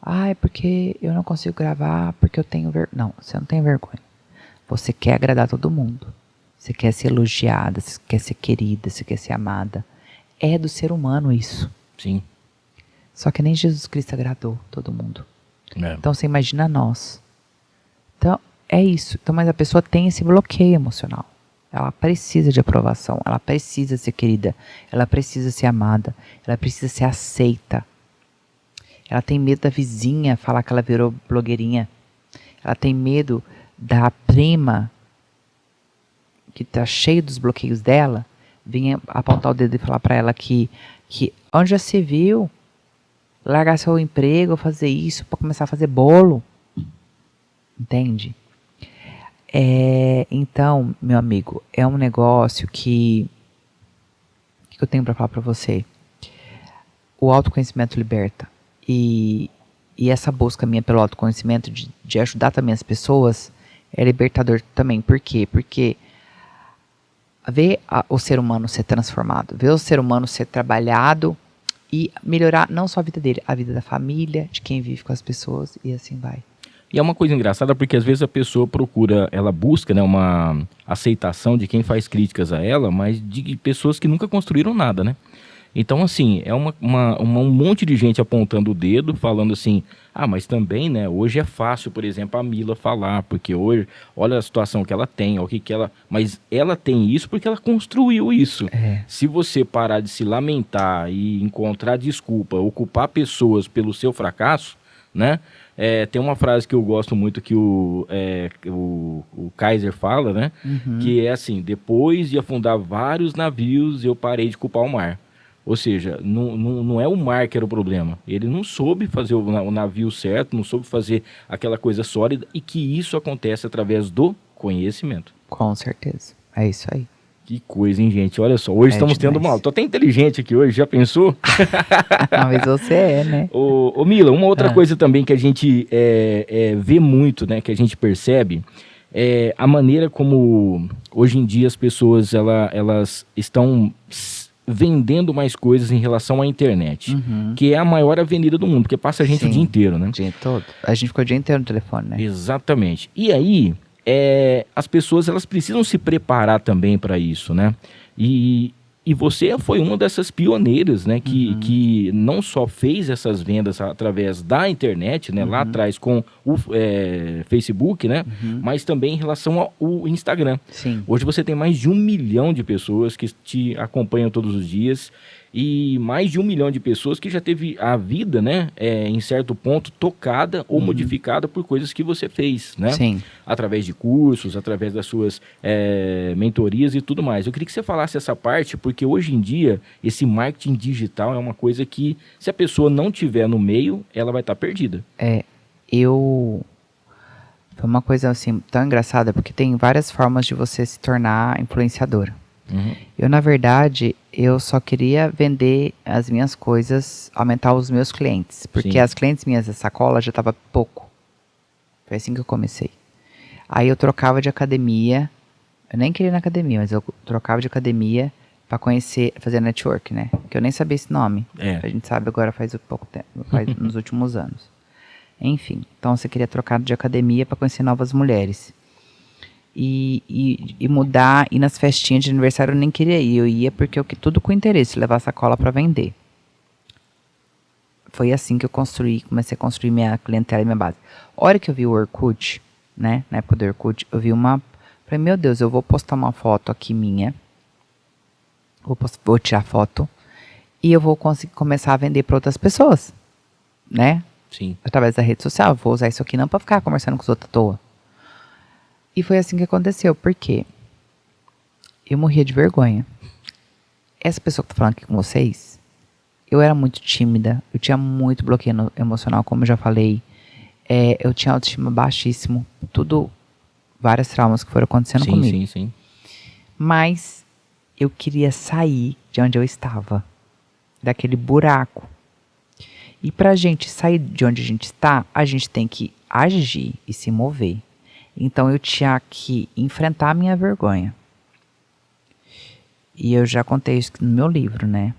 É porque eu não consigo gravar, porque eu tenho vergonha. Não, você não tem vergonha. Você quer agradar todo mundo. Você quer ser elogiada, você quer ser querida, você quer ser amada. É do ser humano isso. Sim. Só que nem Jesus Cristo agradou todo mundo. É. Então você imagina nós. Então é isso. Então, mas a pessoa tem esse bloqueio emocional. Ela precisa de aprovação, ela precisa ser querida, ela precisa ser amada, ela precisa ser aceita. Ela tem medo da vizinha falar que ela virou blogueirinha. Ela tem medo da prima, que tá cheio dos bloqueios dela, vir apontar o dedo e falar para ela que onde já se viu largar seu emprego, fazer isso para começar a fazer bolo. Entende? Então, meu amigo, é um negócio que eu tenho para falar para você. o autoconhecimento liberta. E essa busca minha pelo autoconhecimento, de ajudar também as pessoas, é libertador também. Por quê? Porque ver o ser humano ser transformado, ver o ser humano ser trabalhado e melhorar não só a vida dele, a vida da família, de quem vive com as pessoas e assim vai. E é uma coisa engraçada porque às vezes a pessoa ela busca, né, uma aceitação de quem faz críticas a ela, mas de pessoas que nunca construíram nada, né? Então, assim, é um monte de gente apontando o dedo, falando assim, mas também, né, hoje é fácil, por exemplo, a Mila falar, porque hoje, olha a situação que ela tem, o que ela... Mas ela tem isso porque ela construiu isso. Se você parar de se lamentar e encontrar desculpa, ocupar pessoas pelo seu fracasso, né? Tem uma frase que eu gosto muito que o Kaiser fala, né? Que é assim, depois de afundar vários navios, eu parei de culpar o mar. Ou seja, não é o mar que era o problema. Ele não soube fazer o navio certo, não soube fazer aquela coisa sólida, e que isso acontece através do conhecimento. Com certeza. É isso aí. Que coisa, hein, gente? Olha só, hoje estamos tendo mal. Tô até inteligente aqui hoje, já pensou? Mas você é, né? Ô Mila, uma outra coisa também que a gente vê muito, né, que a gente percebe, é a maneira como hoje em dia as pessoas elas estão vendendo mais coisas em relação à internet, que é a maior avenida do mundo, porque passa a gente o dia inteiro, né? O dia todo. A gente fica o dia inteiro no telefone, né? Exatamente. E aí, as pessoas elas precisam se preparar também para isso, né? E você foi uma dessas pioneiras, né? Que não só fez essas vendas através da internet, né? Lá atrás com o Facebook, né? Mas também em relação ao Instagram. Sim. Hoje você tem mais de 1 milhão de pessoas que te acompanham todos os dias. E mais de 1 milhão de pessoas que já teve a vida, né, em certo ponto, tocada ou modificada por coisas que você fez, né? Sim. Através de cursos, através das suas mentorias e tudo mais. Eu queria que você falasse essa parte, porque hoje em dia, esse marketing digital é uma coisa que, se a pessoa não tiver no meio, ela vai estar perdida. Foi uma coisa, assim, tão engraçada, porque tem várias formas de você se tornar influenciadora. Eu, na verdade, eu só queria vender as minhas coisas, aumentar os meus clientes. Porque as clientes minhas da sacola já estava pouco. Foi assim que eu comecei. Aí eu trocava de academia. Eu nem queria ir na academia, mas eu trocava de academia para conhecer, fazer network, né? Que eu nem sabia esse nome. A gente sabe agora faz pouco tempo, nos últimos anos. Enfim, então você queria trocar de academia para conhecer novas mulheres. E mudar, e nas festinhas de aniversário eu nem queria ir, eu ia porque eu tudo com interesse, levar sacola para vender. Foi assim que eu comecei a construir minha clientela e minha base. A hora que eu vi o Orkut, né, na época do Orkut, eu vi falei, meu Deus, eu vou postar uma foto aqui minha, vou tirar foto, e eu vou conseguir começar a vender para outras pessoas, né? Sim. Através da rede social, vou usar isso aqui não para ficar conversando com os outros à toa. E foi assim que aconteceu, porque eu morria de vergonha. Essa pessoa que eu tô falando aqui com vocês, eu era muito tímida, eu tinha muito bloqueio emocional, como eu já falei. Eu tinha autoestima baixíssimo, vários traumas que foram acontecendo comigo. Sim. Mas eu queria sair de onde eu estava, daquele buraco. E pra gente sair de onde a gente está, a gente tem que agir e se mover. Então eu tinha que enfrentar a minha vergonha. E eu já contei isso no meu livro, né?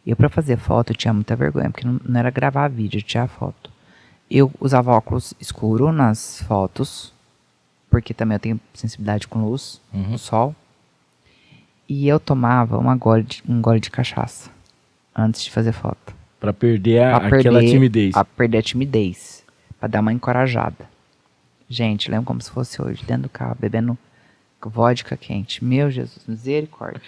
Eu, para fazer foto, eu tinha muita vergonha, porque não era gravar vídeo, eu tinha foto. Eu usava óculos escuro nas fotos, porque também eu tenho sensibilidade com luz, no sol. E eu tomava um gole de cachaça antes de fazer foto. Para perder aquela timidez. Para perder a timidez. Para dar uma encorajada. Gente, lembro como se fosse hoje, dentro do carro, bebendo vodka quente. Meu Jesus, misericórdia.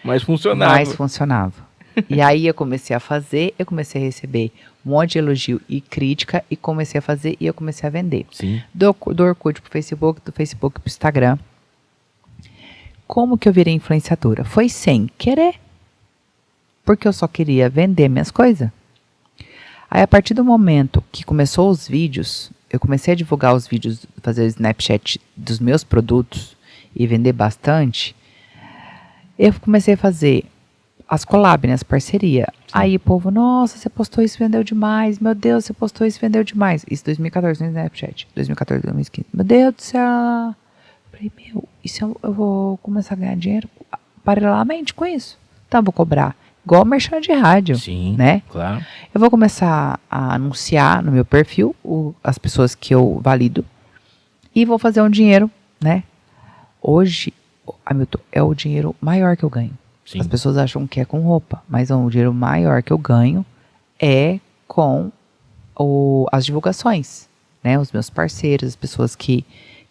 Mas funcionava. E aí eu comecei a fazer, eu comecei a receber um monte de elogio e crítica, e comecei a fazer, e eu comecei a vender. Sim. Do Orkut pro Facebook, do Facebook pro Instagram. Como que eu virei influenciadora? Foi sem querer. Porque eu só queria vender minhas coisas. Aí, a partir do momento que começou os vídeos, eu comecei a divulgar os vídeos, fazer o Snapchat dos meus produtos e vender bastante. Eu comecei a fazer as collabs, né, as parcerias. Aí o povo, nossa, você postou isso, vendeu demais. Meu Deus, você postou isso, vendeu demais. Isso 2014 no Snapchat. 2014, 2015. Meu Deus do céu. Falei, isso eu vou começar a ganhar dinheiro paralelamente com isso. Então eu vou cobrar. Igual merchan de rádio. Sim, né? claro. Eu vou começar a anunciar no meu perfil as pessoas que eu valido. E vou fazer um dinheiro, né? Hoje, Hamilton, é o dinheiro maior que eu ganho. Sim. As pessoas acham que é com roupa, mas o dinheiro maior que eu ganho é com as divulgações, né? Os meus parceiros, as pessoas que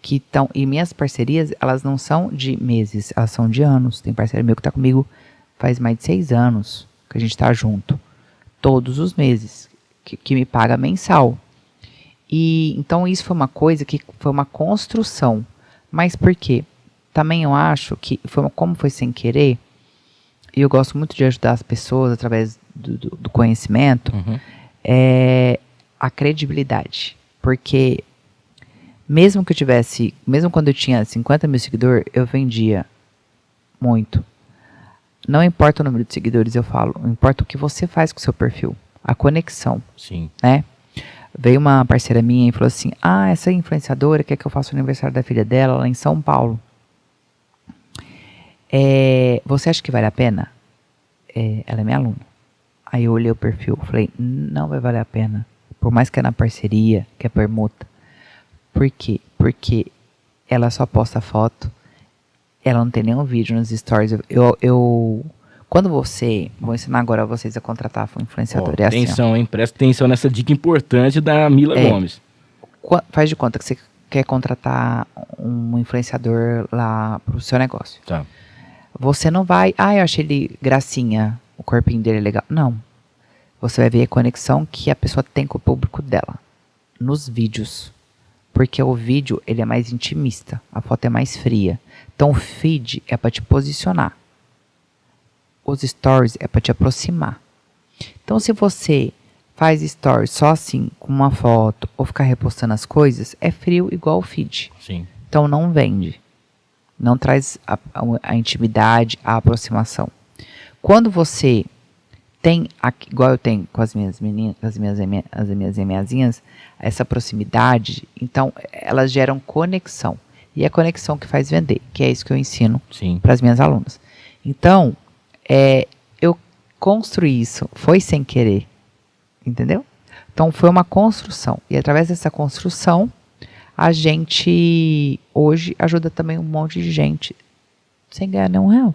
estão... E minhas parcerias, elas não são de meses, elas são de anos. Tem parceiro meu que está comigo faz mais de 6 anos que a gente está junto. Todos os meses, que me paga mensal. E então isso foi uma coisa que foi uma construção. Mas por quê? Também eu acho que como foi sem querer, e eu gosto muito de ajudar as pessoas através do conhecimento, é a credibilidade. Porque mesmo quando eu tinha 50 mil seguidores, eu vendia muito. Não importa o número de seguidores, eu falo, importa o que você faz com o seu perfil, a conexão. Sim. Né? Veio uma parceira minha e falou assim, essa influenciadora quer que eu faça o aniversário da filha dela lá em São Paulo. Você acha que vale a pena? Ela é minha aluna. Aí eu olhei o perfil, falei, não vai valer a pena. Por mais que é na parceria, que é permuta. Por quê? Porque ela só posta foto, ela não tem nenhum vídeo nos stories. Vou ensinar agora vocês a contratar um influenciador. Atenção, hein? Presta atenção nessa dica importante da Mila Gomes. Faz de conta que você quer contratar um influenciador lá pro seu negócio. Tá. Você não vai, eu achei ele gracinha, o corpinho dele é legal. Não. Você vai ver a conexão que a pessoa tem com o público dela. Nos vídeos. Porque o vídeo, ele é mais intimista. A foto é mais fria. Então o feed é para te posicionar. Os stories é para te aproximar. Então se você faz stories só assim, com uma foto, ou ficar repostando as coisas, é frio igual o feed. Sim. Então não vende. Não traz a intimidade, a aproximação. Quando você tem, igual eu tenho com as minhas meninas, as minhas emeazinhas, essa proximidade, então elas geram conexão. E é a conexão que faz vender, que é isso que eu ensino para as minhas alunas. Então, eu construí isso, foi sem querer, entendeu? Então foi uma construção. E através dessa construção, a gente hoje ajuda também um monte de gente sem ganhar nenhum real,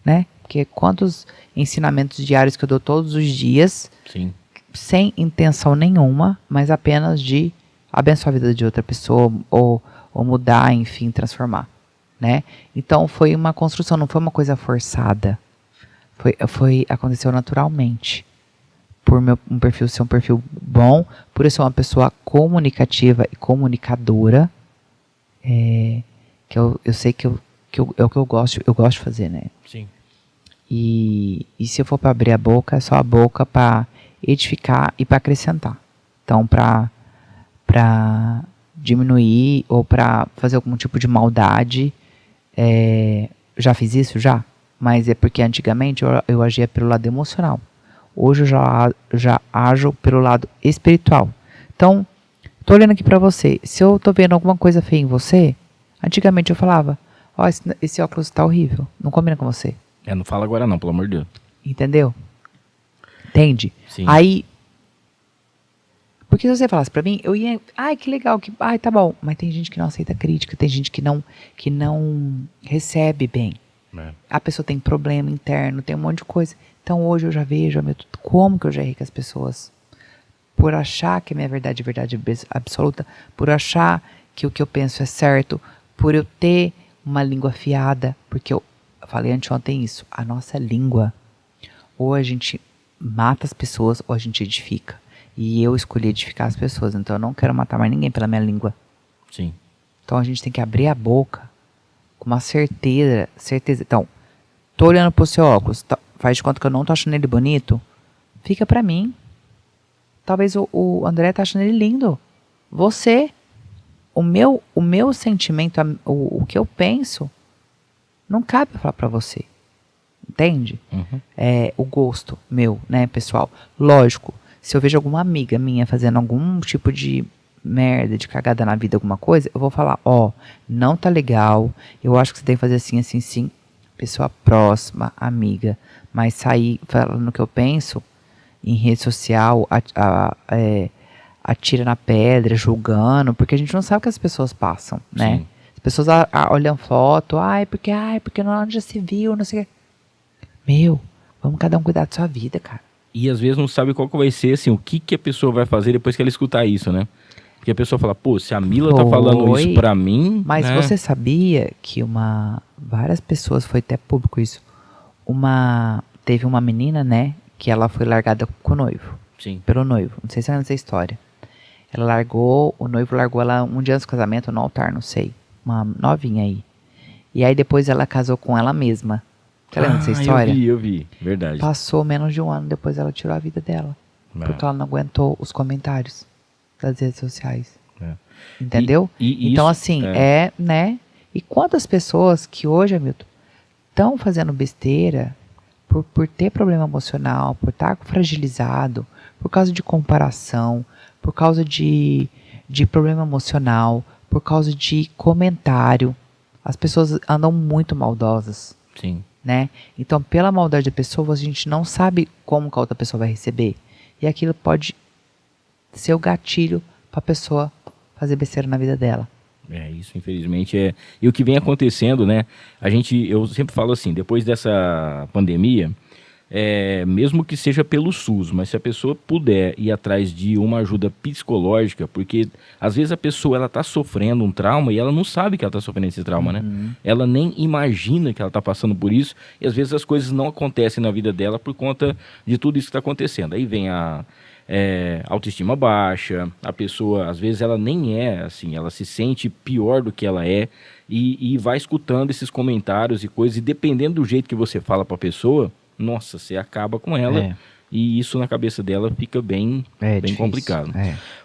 né? Porque quantos ensinamentos diários que eu dou todos os dias, sem intenção nenhuma, mas apenas de abençoar a vida de outra pessoa ou mudar, enfim, transformar, né? Então foi uma construção, não foi uma coisa forçada. Aconteceu naturalmente. Por um perfil ser um perfil bom, por eu ser uma pessoa comunicativa e comunicadora, que eu sei que é o que eu gosto de fazer, né? Sim. E se eu for para abrir a boca, é só a boca para edificar e para acrescentar. Então, para diminuir ou para fazer algum tipo de maldade, já fiz isso? Já. Mas é porque antigamente eu agia pelo lado emocional. Hoje eu já ajo pelo lado espiritual. Então, tô olhando aqui pra você. Se eu tô vendo alguma coisa feia em você, antigamente eu falava, esse óculos tá horrível, não combina com você. Não fala agora não, pelo amor de Deus. Entendeu? Entende? Sim. Aí, porque se você falasse pra mim, eu ia, que legal, tá bom. Mas tem gente que não aceita crítica, tem gente que não recebe bem. A pessoa tem problema interno, tem um monte de coisa. Então hoje eu já vejo, como que eu já errei com as pessoas. Por achar que a minha verdade é verdade absoluta, por achar que o que eu penso é certo, por eu ter uma língua afiada, porque eu falei anteontem isso, a nossa língua, ou a gente mata as pessoas, ou a gente edifica. E eu escolhi edificar as pessoas, então eu não quero matar mais ninguém pela minha língua. Sim. Então a gente tem que abrir a boca com uma certeza. Então, tô olhando pro seu óculos, faz de conta que eu não tô achando ele bonito, fica pra mim. Talvez o André tá achando ele lindo. Você, o meu sentimento, o que eu penso, não cabe falar pra você. Entende? Uhum. O gosto meu, né, pessoal? Lógico, se eu vejo alguma amiga minha fazendo algum tipo de merda, de cagada na vida, alguma coisa, eu vou falar, não tá legal, eu acho que você tem que fazer assim, assim, sim. Pessoa próxima, amiga, mas sair falando o que eu penso em rede social, atira na pedra, julgando, porque a gente não sabe o que as pessoas passam, né? Sim. As pessoas olham foto, porque não já se viu, não sei o que. Meu, vamos cada um cuidar da sua vida, cara. E às vezes não sabe qual que vai ser, assim, o que a pessoa vai fazer depois que ela escutar isso, né? Porque a pessoa fala, pô, se a Mila tá falando isso pra mim, Mas né? você sabia que várias pessoas, foi até público isso, teve uma menina, né, que ela foi largada com o noivo. Sim. Pelo noivo, não sei se é nessa história. O noivo largou ela um dia antes do casamento, no altar, não sei. Uma novinha aí. E aí depois ela casou com ela mesma. Você lembra dessa história? Eu vi, verdade. Passou menos de um ano, depois ela tirou a vida dela. Porque ela não aguentou os comentários das redes sociais. Entendeu? Então, isso, assim, né? E quantas pessoas que hoje, Hamilton, estão fazendo besteira por ter problema emocional, por estar fragilizado, por causa de comparação, por causa de problema emocional, por causa de comentário. As pessoas andam muito maldosas. Sim. Né? Então, pela maldade da pessoa, a gente não sabe como que a outra pessoa vai receber. E aquilo pode ser o gatilho para a pessoa fazer besteira na vida dela. Isso infelizmente é. E o que vem acontecendo, né? Eu sempre falo assim, depois dessa pandemia, mesmo que seja pelo SUS, mas se a pessoa puder ir atrás de uma ajuda psicológica, porque às vezes a pessoa ela tá sofrendo um trauma e ela não sabe que ela tá sofrendo esse trauma, né? Ela nem imagina que ela tá passando por isso e às vezes as coisas não acontecem na vida dela por conta de tudo isso que tá acontecendo. Aí vem a autoestima baixa, a pessoa às vezes ela nem assim, ela se sente pior do que ela é e vai escutando esses comentários e coisas e dependendo do jeito que você fala pra pessoa, nossa, você acaba com ela e isso na cabeça dela fica bem complicado.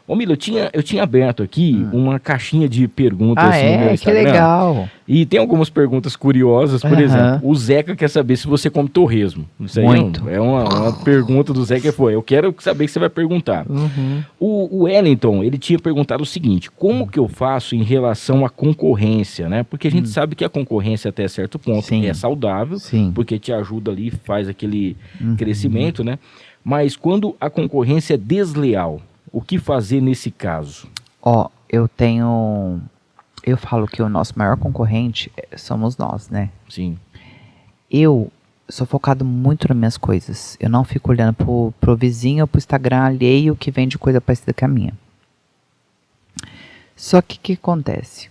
Ô Mila, eu tinha aberto aqui uma caixinha de perguntas no meu Instagram. Que legal. E tem algumas perguntas curiosas, por exemplo, o Zeca quer saber se você come torresmo. Isso aí muito. É uma pergunta do Zeca, eu quero saber que você vai perguntar. O Wellington, ele tinha perguntado o seguinte, como que eu faço em relação à concorrência, né? Porque a gente sabe que a concorrência até certo ponto é saudável, porque te ajuda ali, faz aquele crescimento, né? Mas quando a concorrência é desleal, o que fazer nesse caso? Eu falo que o nosso maior concorrente somos nós, né? Sim. Eu sou focado muito nas minhas coisas. Eu não fico olhando pro vizinho ou pro Instagram alheio que vende coisa parecida com a minha. Só que o que acontece?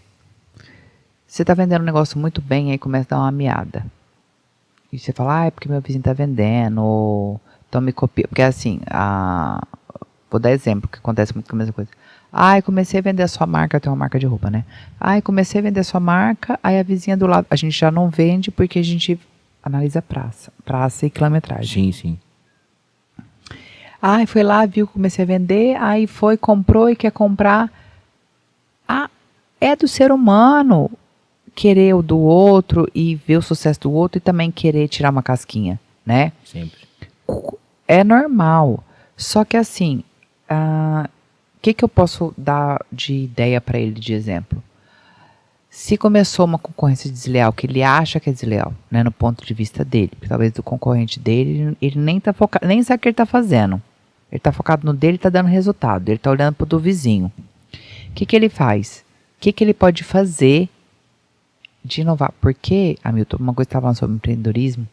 Você tá vendendo um negócio muito bem, aí começa a dar uma miada. E você fala, é porque meu vizinho tá vendendo, ou então me copia. Porque assim, vou dar exemplo, que acontece muito com a mesma coisa. Comecei a vender a sua marca, eu tenho uma marca de roupa, né? Comecei a vender a sua marca, aí a vizinha do lado, a gente já não vende porque a gente analisa praça e quilometragem. Sim. Foi lá, viu, comecei a vender, aí foi, comprou e quer comprar. É do ser humano querer o do outro e ver o sucesso do outro e também querer tirar uma casquinha, né? Sempre. É normal. Só que assim, o que eu posso dar de ideia para ele de exemplo? Se começou uma concorrência desleal, que ele acha que é desleal, né, no ponto de vista dele, porque talvez do concorrente dele, ele nem tá focado, nem sabe o que ele tá fazendo. Ele tá focado no dele e tá dando resultado. Ele tá olhando pro do vizinho. O que ele faz? O que ele pode fazer de inovar? Porque, Hamilton, uma coisa que estava falando sobre empreendedorismo,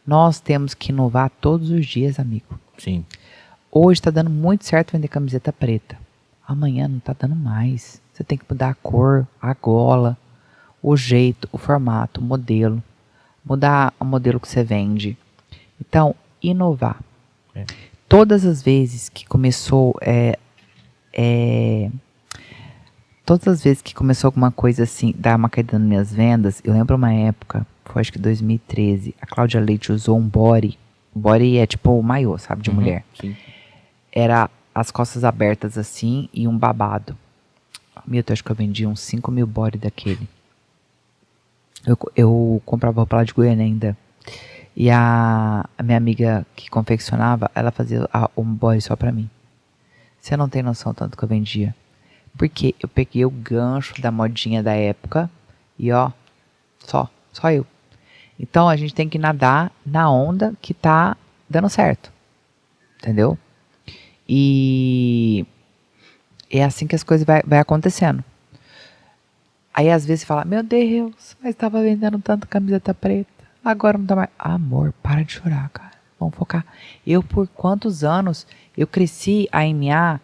nós temos que inovar todos os dias, amigo. Sim. Hoje está dando muito certo vender camiseta preta. Amanhã não está dando mais. Você tem que mudar a cor, a gola, o jeito, o formato, o modelo. Mudar o modelo que você vende. Então, inovar. Todas as vezes que começou todas as vezes que começou alguma coisa assim, dar uma caída nas minhas vendas, eu lembro uma época, foi acho que 2013, a Cláudia Leite usou um body. Body é tipo o maiô, sabe, de mulher. Sim. Era as costas abertas assim e um babado. Milton, acho que eu vendi uns 5.000 body daquele. Eu comprava roupa lá de Goiânia ainda. E a minha amiga que confeccionava, ela fazia um body só pra mim. Você não tem noção tanto que eu vendia. Porque eu peguei o gancho da modinha da época e ó, só eu. Então a gente tem que nadar na onda que tá dando certo. Entendeu? E é assim que as coisas vai acontecendo. Aí às vezes você fala, meu Deus, mas estava vendendo tanto camiseta preta. Agora não tá mais. Amor, para de chorar, cara. Vamos focar. Eu, por quantos anos, eu cresci a MA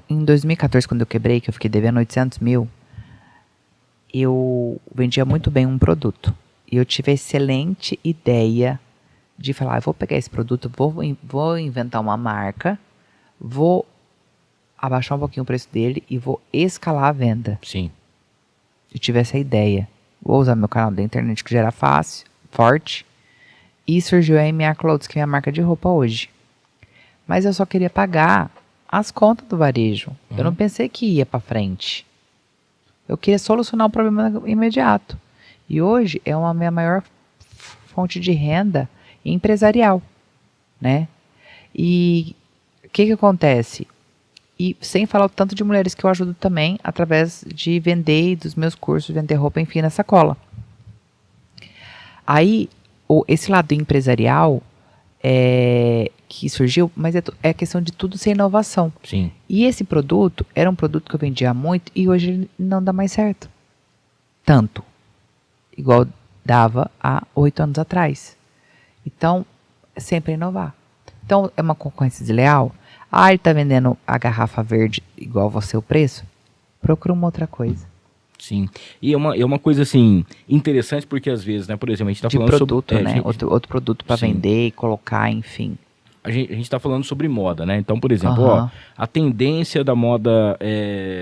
em 2014, quando eu quebrei, que eu fiquei devendo 800 mil, eu vendia muito bem um produto. E eu tive a excelente ideia de falar, eu vou pegar esse produto, vou inventar uma marca, vou abaixar um pouquinho o preço dele e vou escalar a venda. Sim. Eu tive essa ideia. Vou usar meu canal da internet, que já era fácil, forte. E surgiu a MA Clothes, que é a minha marca de roupa hoje. Mas eu só queria pagar as contas do varejo. Eu não pensei que ia para frente. Eu queria solucionar um problema imediato. E hoje é uma minha maior fonte de renda empresarial, né? E o que acontece? E sem falar o tanto de mulheres que eu ajudo também através de vender dos meus cursos, vender roupa, enfim, na sacola. Aí, esse lado empresarial que surgiu, mas é questão de tudo ser inovação. Sim. E esse produto era um produto que eu vendia muito e hoje ele não dá mais certo. Tanto. Igual dava há 8 anos atrás. Então, é sempre inovar. Então, é uma concorrência desleal? Ah, ele tá vendendo a garrafa verde igual você o preço? Procura uma outra coisa. Sim. E é uma coisa, assim, interessante porque às vezes, né, por exemplo, a gente tá de falando produto, sobre... né? Outro produto para vender e colocar, enfim. A gente tá falando sobre moda, né? Então, por exemplo, ó, a tendência da moda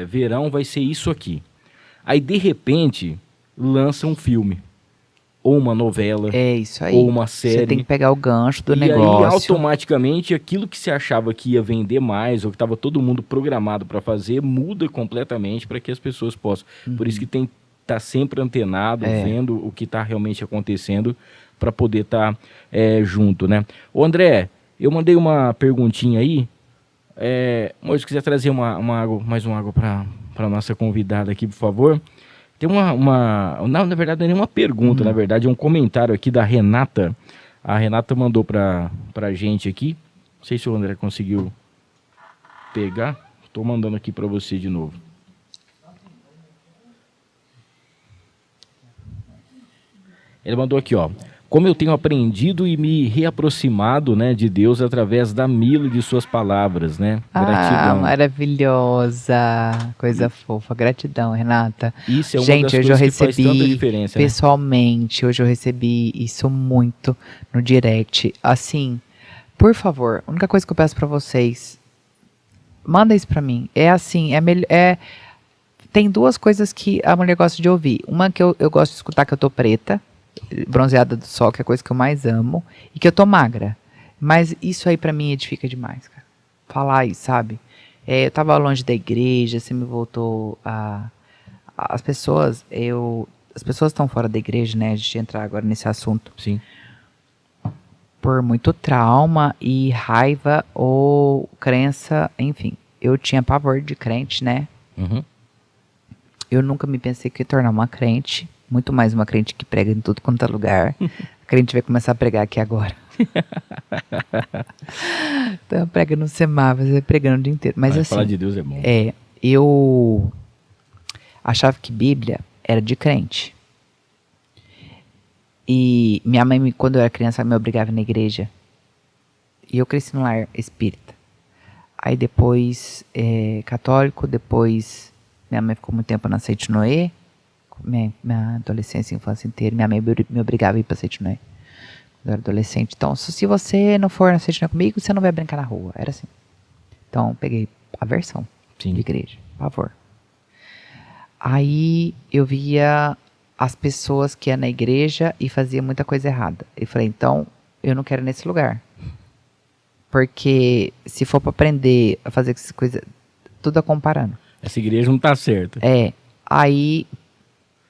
verão vai ser isso aqui. Aí, de repente, lança um filme. Ou uma novela. É isso aí. Ou uma série. Você tem que pegar o gancho do e negócio. E aí, automaticamente, aquilo que você achava que ia vender mais, ou que estava todo mundo programado para fazer, muda completamente para que as pessoas possam. Por isso que tem que estar sempre antenado, vendo o que está realmente acontecendo, para poder estar junto, né? Ô, André, eu mandei uma perguntinha aí. Moço, se quiser trazer mais uma água para a nossa convidada aqui, por favor. Tem não, na verdade, não é nenhuma pergunta, na verdade, é um comentário aqui da Renata. A Renata mandou pra gente aqui. Não sei se o André conseguiu pegar. Estou mandando aqui para você de novo. Ele mandou aqui, ó. Como eu tenho aprendido e me reaproximado, né, de Deus através da Mila e de suas palavras, né? Gratidão. Ah, maravilhosa. Coisa fofa. Gratidão, Renata. Isso é uma Gente, das hoje coisas eu que faz tanta recebi diferença, né? pessoalmente, hoje eu recebi isso muito no direct. Assim, por favor, a única coisa que eu peço pra vocês, manda isso pra mim. É assim, tem duas coisas que a mulher gosta de ouvir. Uma que eu gosto de escutar, que eu tô preta, bronzeada do sol, que é a coisa que eu mais amo, e que eu tô magra. Mas isso aí pra mim edifica demais, cara. Falar isso, sabe? Eu tava longe da igreja, você me voltou a... As pessoas estão fora da igreja, né? A gente entrar agora nesse assunto. Sim. Por muito trauma e raiva ou crença, enfim. Eu tinha pavor de crente, né? Uhum. Eu nunca me pensei que ia tornar uma crente. Muito mais uma crente que prega em tudo quanto é lugar. A crente vai começar a pregar aqui agora. Então prega no semáforo, vai pregando o dia inteiro. Mas assim, falar de Deus é bom. Eu achava que Bíblia era de crente. E minha mãe, quando eu era criança, me obrigava na igreja. E eu cresci no lar espírita. Aí depois, católico, depois minha mãe ficou muito tempo na Seite Noé. Minha adolescência e infância inteira, minha mãe me obrigava a ir pra Seite Noé. Quando eu era adolescente. Então, se você não for na Seite Noé comigo, você não vai brincar na rua. Era assim. Então, eu peguei aversão de igreja. Pavor. Aí, eu via as pessoas que iam na igreja e faziam muita coisa errada. E falei, então, eu não quero ir nesse lugar. Porque se for para aprender a fazer essas coisas, tudo é comparando. Essa igreja não tá certa. Aí,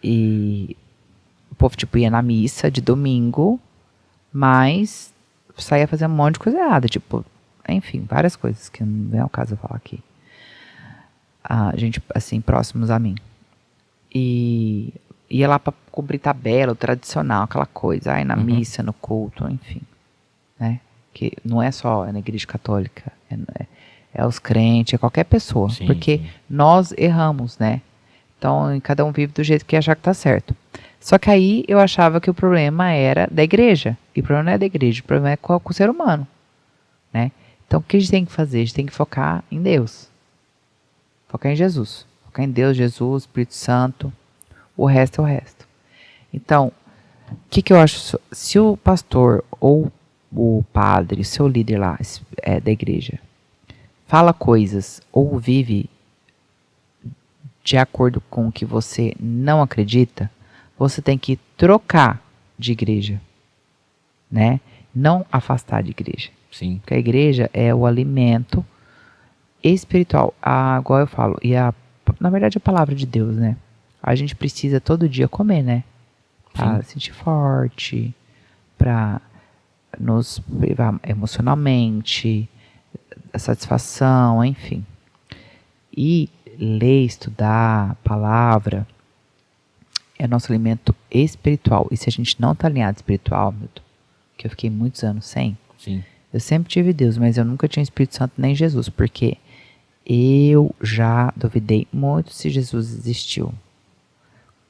e povo, tipo, ia na missa de domingo, mas saía fazendo um monte de coisa errada, tipo, enfim, várias coisas que não é o caso eu falar aqui. A gente, assim, próximos a mim. E ia lá pra cumprir tabela, o tradicional, aquela coisa, aí na missa, no culto, enfim, né? Que não é só na igreja católica, é os crentes, é qualquer pessoa, Sim, porque sim. nós erramos, né? Então, cada um vive do jeito que achar que tá certo. Só que aí eu achava que o problema era da igreja. E o problema não é da igreja, o problema é com o ser humano, né? Então, o que a gente tem que fazer? A gente tem que focar em Deus. Focar em Jesus. Focar em Deus, Jesus, Espírito Santo. O resto é o resto. Então, o que eu acho? Se o pastor ou o padre, o seu líder lá da igreja, fala coisas ou vive de acordo com o que você não acredita, você tem que trocar de igreja, né? Não afastar de igreja. Sim. Porque a igreja é o alimento espiritual. Igual eu falo, na verdade a palavra de Deus, né? A gente precisa todo dia comer, né? Pra sentir forte, pra nos privar emocionalmente, a satisfação, enfim. E ler, estudar a palavra é nosso alimento espiritual. E se a gente não está alinhado espiritual, Milton, que eu fiquei muitos anos sem, Sim. eu sempre tive Deus, mas eu nunca tinha Espírito Santo nem Jesus, porque eu já duvidei muito se Jesus existiu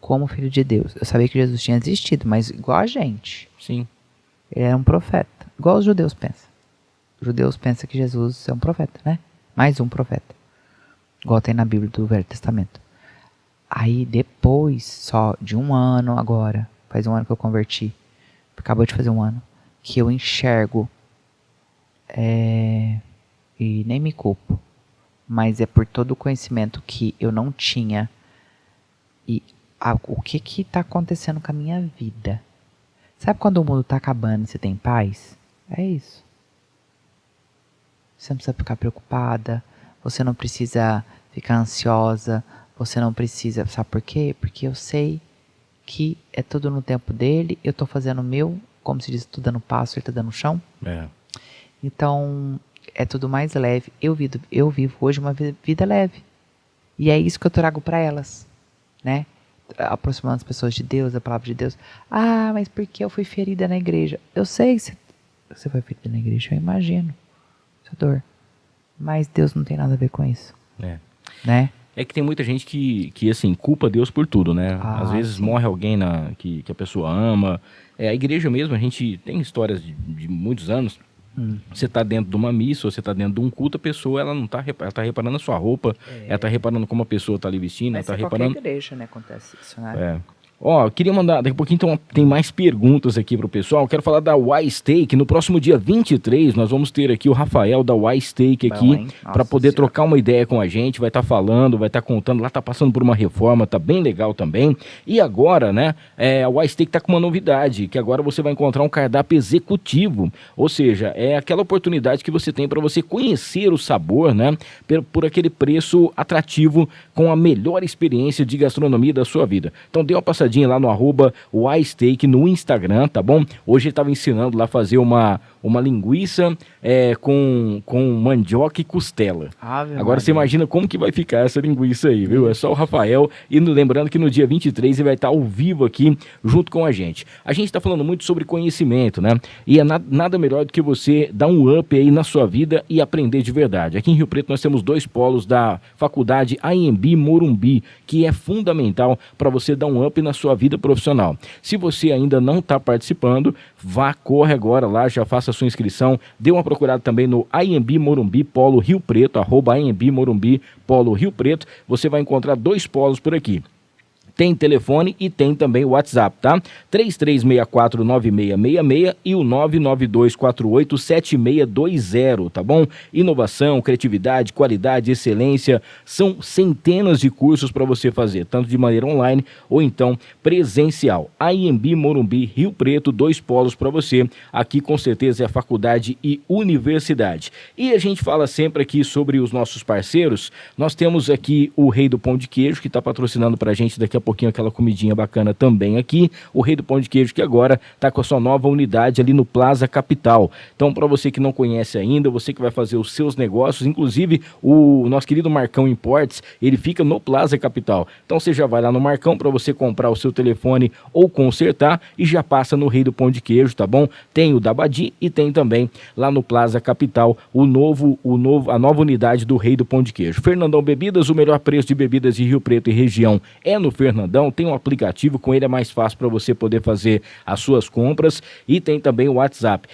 como filho de Deus. Eu sabia que Jesus tinha existido, mas igual a gente. Sim. Ele era um profeta, igual os judeus pensam. Os judeus pensam que Jesus é um profeta, né? Mais um profeta. Igual tem na Bíblia do Velho Testamento. Aí depois, só de um ano agora, faz um ano que eu converti, acabou de fazer um ano, que eu enxergo, e nem me culpo, mas é por todo o conhecimento que eu não tinha, e o que está acontecendo com a minha vida. Sabe quando o mundo está acabando e você tem paz? É isso. Você não precisa ficar preocupada, você não precisa ficar ansiosa, você não precisa, sabe por quê? Porque eu sei que é tudo no tempo dele, eu tô fazendo o meu, como se diz, tô dando passo, ele tá dando chão. É. Então, é tudo mais leve. Eu vivo hoje uma vida leve. E é isso que eu trago para elas, né? Aproximando as pessoas de Deus, da palavra de Deus. Ah, mas porque eu fui ferida na igreja? Eu sei que você foi ferida na igreja, eu imagino. Sua dor. Mas Deus não tem nada a ver com isso. É. Né? É que tem muita gente que assim, culpa Deus por tudo, né? Às vezes sim. morre alguém que a pessoa ama. A igreja mesmo, a gente tem histórias de muitos anos. Você tá dentro de uma missa, ou você tá dentro de um culto, a pessoa, ela não tá, ela tá reparando na sua roupa, ela tá reparando como a pessoa tá ali vestindo, Mas ela tá qualquer reparando... igreja, né, acontece isso, né? É. Ó, queria mandar, daqui a pouquinho então, tem mais perguntas aqui pro pessoal. Quero falar da Y-Steak. No próximo dia 23, nós vamos ter aqui o Rafael da Y-Steak aqui, para poder trocar uma ideia com a gente. Vai estar falando, vai estar contando. Lá tá passando por uma reforma, tá bem legal também. E agora, né, a Y-Steak tá com uma novidade, que agora você vai encontrar um cardápio executivo. Ou seja, é aquela oportunidade que você tem para você conhecer o sabor, né, por aquele preço atrativo, com a melhor experiência de gastronomia da sua vida. Então dê uma passadinha lá no @Y-Steak no Instagram, tá bom? Hoje ele estava ensinando lá a fazer uma linguiça com mandioca e costela. Agora você imagina como que vai ficar essa linguiça aí, viu? É só o Rafael. E lembrando que no dia 23 ele vai estar ao vivo aqui junto com a gente. A gente está falando muito sobre conhecimento, né? E é nada melhor do que você dar um up aí na sua vida e aprender de verdade. Aqui em Rio Preto nós temos 2 polos da faculdade AMB Morumbi, que é fundamental para você dar um up na sua vida profissional. Se você ainda não está participando, corre agora lá, já faça a sua inscrição, dê uma procurada também no AMB Morumbi Polo Rio Preto, @AMB Morumbi Polo Rio Preto, você vai encontrar 2 polos por aqui. Tem telefone e tem também o WhatsApp, tá? 33649666 e o 992487620, tá bom? Inovação, criatividade, qualidade, excelência, são centenas de cursos para você fazer, tanto de maneira online ou então presencial. AMB Morumbi, Rio Preto, 2 polos para você. Aqui com certeza é a faculdade e universidade. E a gente fala sempre aqui sobre os nossos parceiros. Nós temos aqui o Rei do Pão de Queijo, que está patrocinando para a gente daqui a pouquinho aquela comidinha bacana também aqui. O Rei do Pão de Queijo, que agora está com a sua nova unidade ali no Plaza Capital. Então, para você que não conhece ainda, você que vai fazer os seus negócios, inclusive o nosso querido Marcão Imports, ele fica no Plaza Capital. Então, você já vai lá no Marcão para você comprar o seu telefone ou consertar e já passa no Rei do Pão de Queijo, tá bom? Tem o da Badi e tem também lá no Plaza Capital a nova unidade do Rei do Pão de Queijo. Fernandão Bebidas, o melhor preço de bebidas de Rio Preto e região é no Fernandão. Tem um aplicativo, com ele é mais fácil para você poder fazer as suas compras e tem também o WhatsApp.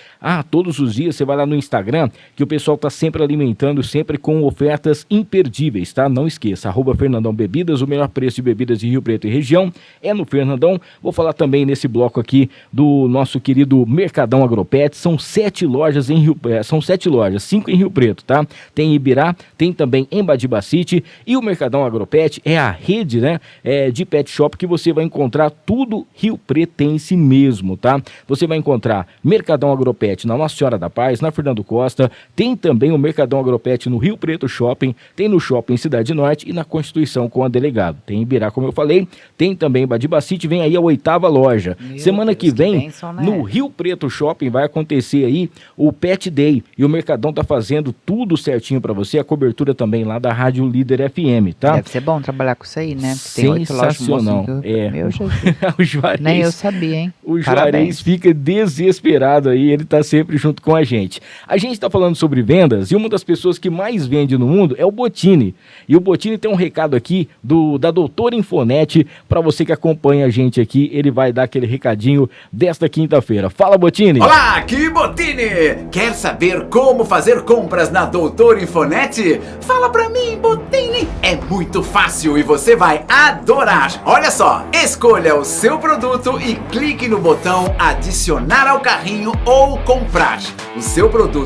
Todos os dias você vai lá no Instagram, que o pessoal está sempre alimentando, sempre com ofertas imperdíveis, tá? Não esqueça, @Fernandão Bebidas, o melhor preço de bebidas de Rio Preto e região é no Fernandão. Vou falar também nesse bloco aqui do nosso querido Mercadão Agropet. São 7 lojas em são 7 lojas, 5 em Rio Preto, tá? Tem em Ibirá, tem também em Badibacite, e o Mercadão Agropet é a rede, né, de pet shop que você vai encontrar tudo rio pretense mesmo, tá? Você vai encontrar Mercadão Agropet na Nossa Senhora da Paz, na Fernando Costa, tem também o Mercadão Agropet no Rio Preto Shopping, tem no Shopping Cidade Norte e na Constituição com a Delegado. Tem em Ibirá, como eu falei, tem também em Badibacite, vem aí a 8ª loja. Semana que vem, bênção, né? No Rio Preto Shopping vai acontecer aí o Pet Day, e o Mercadão tá fazendo tudo certinho para você, a cobertura também lá da Rádio Líder FM, tá? Deve ser bom trabalhar com isso aí, né? Porque tem 8 lojas. Sensacional. Meu Jesus. O Juarez, nem eu sabia, hein? O Juarez fica desesperado aí, ele tá sempre junto com a gente. A gente tá falando sobre vendas e uma das pessoas que mais vende no mundo é o Bottini. E o Bottini tem um recado aqui da Doutora Infonet para você que acompanha a gente aqui. Ele vai dar aquele recadinho desta quinta-feira. Fala, Bottini! Olá, aqui Bottini! Quer saber como fazer compras na Doutora Infonet? Fala pra mim, Bottini! É muito fácil e você vai adorar! Olha só, escolha o seu produto e clique no botão adicionar ao carrinho ou comprar. O seu produto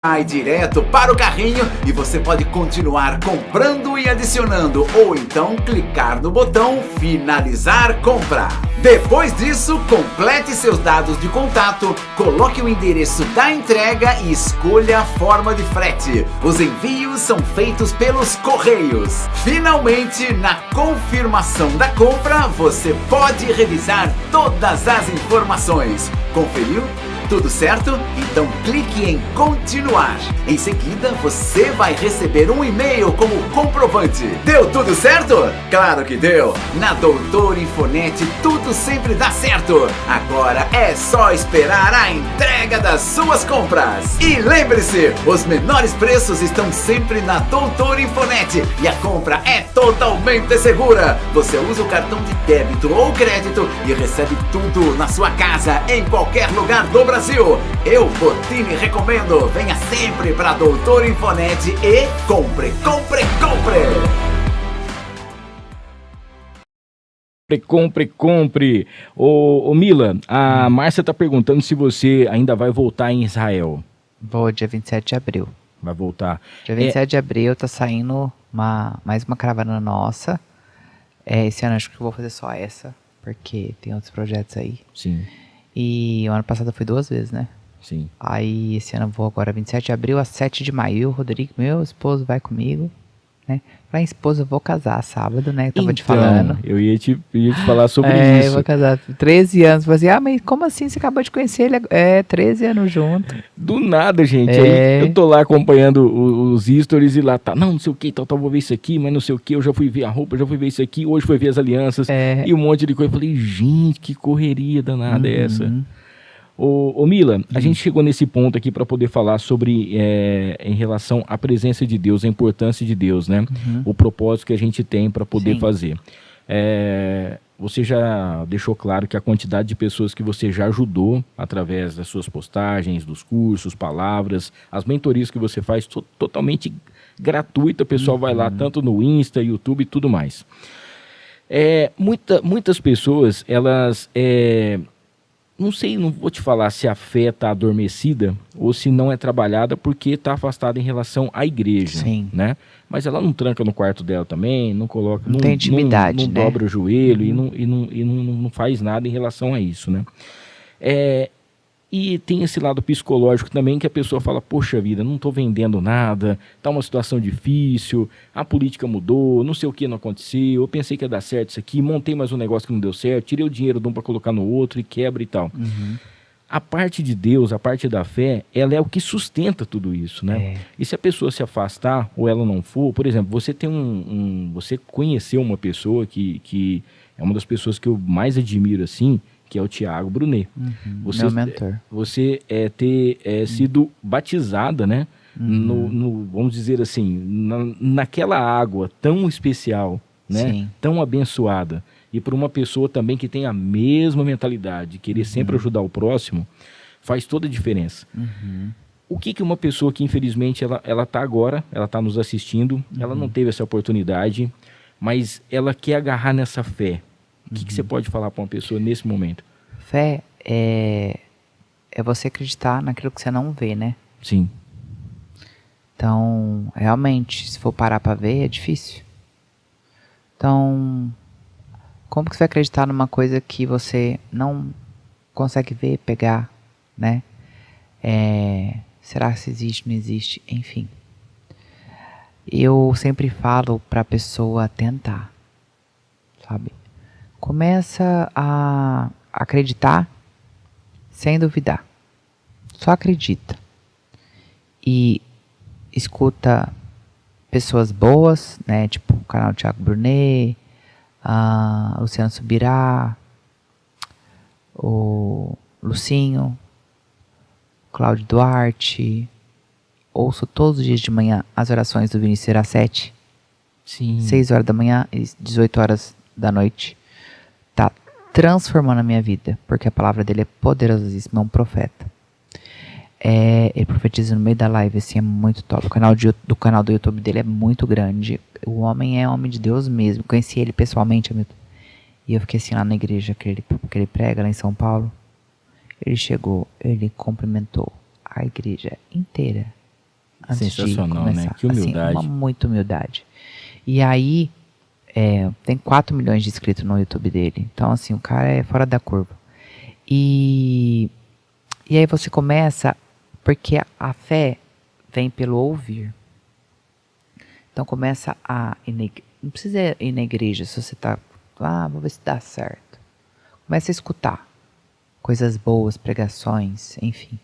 vai direto para o carrinho e você pode continuar comprando e adicionando, ou então clicar no botão finalizar compra. Depois disso, complete seus dados de contato, coloque o endereço da entrega e escolha a forma de frete. Os envios são feitos pelos correios. Finalmente, na confirmação da compra, você pode revisar todas as informações. Conferiu? Tudo certo? Então clique em continuar. Em seguida, você vai receber um e-mail como comprovante. Deu tudo certo? Claro que deu! Na Doutora Infonet tudo sempre dá certo. Agora é só esperar a entrega das suas compras. E lembre-se, os menores preços estão sempre na Doutora Infonet e a compra é totalmente segura. Você usa o cartão de débito ou crédito e recebe tudo na sua casa, em qualquer lugar do Brasil. Eu, Bottini, recomendo. Venha sempre para Doutora Infonet e compre, compre, compre! Compre. Ô Mila, a Márcia tá perguntando se você ainda vai voltar em Israel. Vou dia 27 de abril. Vai voltar. Dia 27 de abril tá saindo mais uma caravana nossa. Esse ano acho que eu vou fazer só essa, porque tem outros projetos aí. Sim. E o ano passado eu fui 2 vezes, né? Sim. Aí esse ano eu vou agora 27 de abril a 7 de maio. E o Rodrigo, meu esposo, vai comigo, né? Falei, esposa, eu vou casar sábado, né? Eu tava te falando. Eu ia te falar sobre isso. Eu vou casar 13 anos. Falei assim, mas como assim? Você acabou de conhecer ele? 13 anos junto. Do nada, gente. Aí eu tô lá acompanhando os stories e lá tá, não sei o que, tal, vou ver isso aqui, mas não sei o que, eu já fui ver a roupa, já fui ver isso aqui, hoje foi ver as alianças e um monte de coisa. Eu falei, gente, que correria danada é essa? Ô Mila, a gente chegou nesse ponto aqui para poder falar sobre, em relação à presença de Deus, a importância de Deus, né? O propósito que a gente tem para poder fazer. Você já deixou claro que a quantidade de pessoas que você já ajudou através das suas postagens, dos cursos, palavras, as mentorias que você faz, totalmente gratuita, o pessoal vai lá tanto no Insta, YouTube e tudo mais. Muitas pessoas, elas... não sei, não vou te falar se a fé está adormecida ou se não é trabalhada porque está afastada em relação à igreja, né? Mas ela não tranca no quarto dela também, não coloca... Não tem intimidade, não dobra o joelho e não faz nada em relação a isso, né? E tem esse lado psicológico também, que a pessoa fala, poxa vida, não estou vendendo nada, está uma situação difícil, a política mudou, não sei o que não aconteceu, eu pensei que ia dar certo isso aqui, montei mais um negócio que não deu certo, tirei o dinheiro de um para colocar no outro e quebra e tal. A parte de Deus, a parte da fé, ela é o que sustenta tudo isso, né? E se a pessoa se afastar ou ela não for, por exemplo, você tem você conheceu uma pessoa que é uma das pessoas que eu mais admiro assim, que é o Tiago Brunet. Meu mentor. Você ter sido batizada, né? Vamos dizer assim, naquela água tão especial, né? Sim. Tão abençoada. E para uma pessoa também que tem a mesma mentalidade, querer sempre ajudar o próximo, faz toda a diferença. O que uma pessoa que infelizmente ela está agora, ela está nos assistindo, ela não teve essa oportunidade, mas ela quer agarrar nessa fé. O que você pode falar para uma pessoa nesse momento? Fé é você acreditar naquilo que você não vê, né? Sim. Então, realmente, se for parar para ver, é difícil. Então, como que você vai acreditar numa coisa que você não consegue ver, pegar, né? Será que existe, não existe? Enfim. Eu sempre falo para a pessoa tentar, sabe? Começa a acreditar sem duvidar. Só acredita. E escuta pessoas boas, né? Tipo o canal Tiago Brunet, Luciano Subirá, o Lucinho, Cláudio Duarte. Ouço todos os dias de manhã as orações do Vinícius Iracete. Sim. 6 horas da manhã e 18 horas da noite. Tá transformando a minha vida, porque a palavra dele é poderosíssima, é um profeta. Ele profetiza no meio da live, assim, é muito top. O canal do YouTube dele é muito grande. O homem é homem de Deus mesmo. Conheci ele pessoalmente, amigo. E eu fiquei assim lá na igreja que ele prega lá em São Paulo. Ele chegou, ele cumprimentou a igreja inteira. Sensacional, né? Que humildade. Assim, muita humildade. E aí, tem 4 milhões de inscritos no YouTube dele. Então, assim, o cara é fora da curva. E aí você começa, porque a fé vem pelo ouvir. Então começa não precisa ir na igreja se você tá, vou ver se dá certo. Começa a escutar coisas boas, pregações, enfim.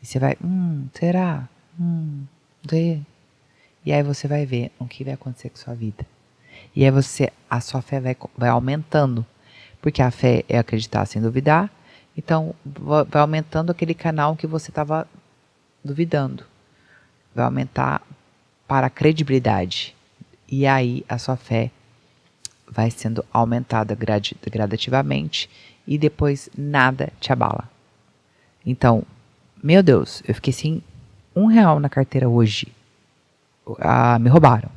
E você vai, será? Vê. E aí você vai ver o que vai acontecer com a sua vida. E aí a sua fé vai aumentando. Porque a fé é acreditar sem duvidar. Então, vai aumentando aquele canal que você estava duvidando. Vai aumentar para a credibilidade. E aí, a sua fé vai sendo aumentada gradativamente. E depois, nada te abala. Então, meu Deus, eu fiquei sem R$1 na carteira hoje. Me roubaram.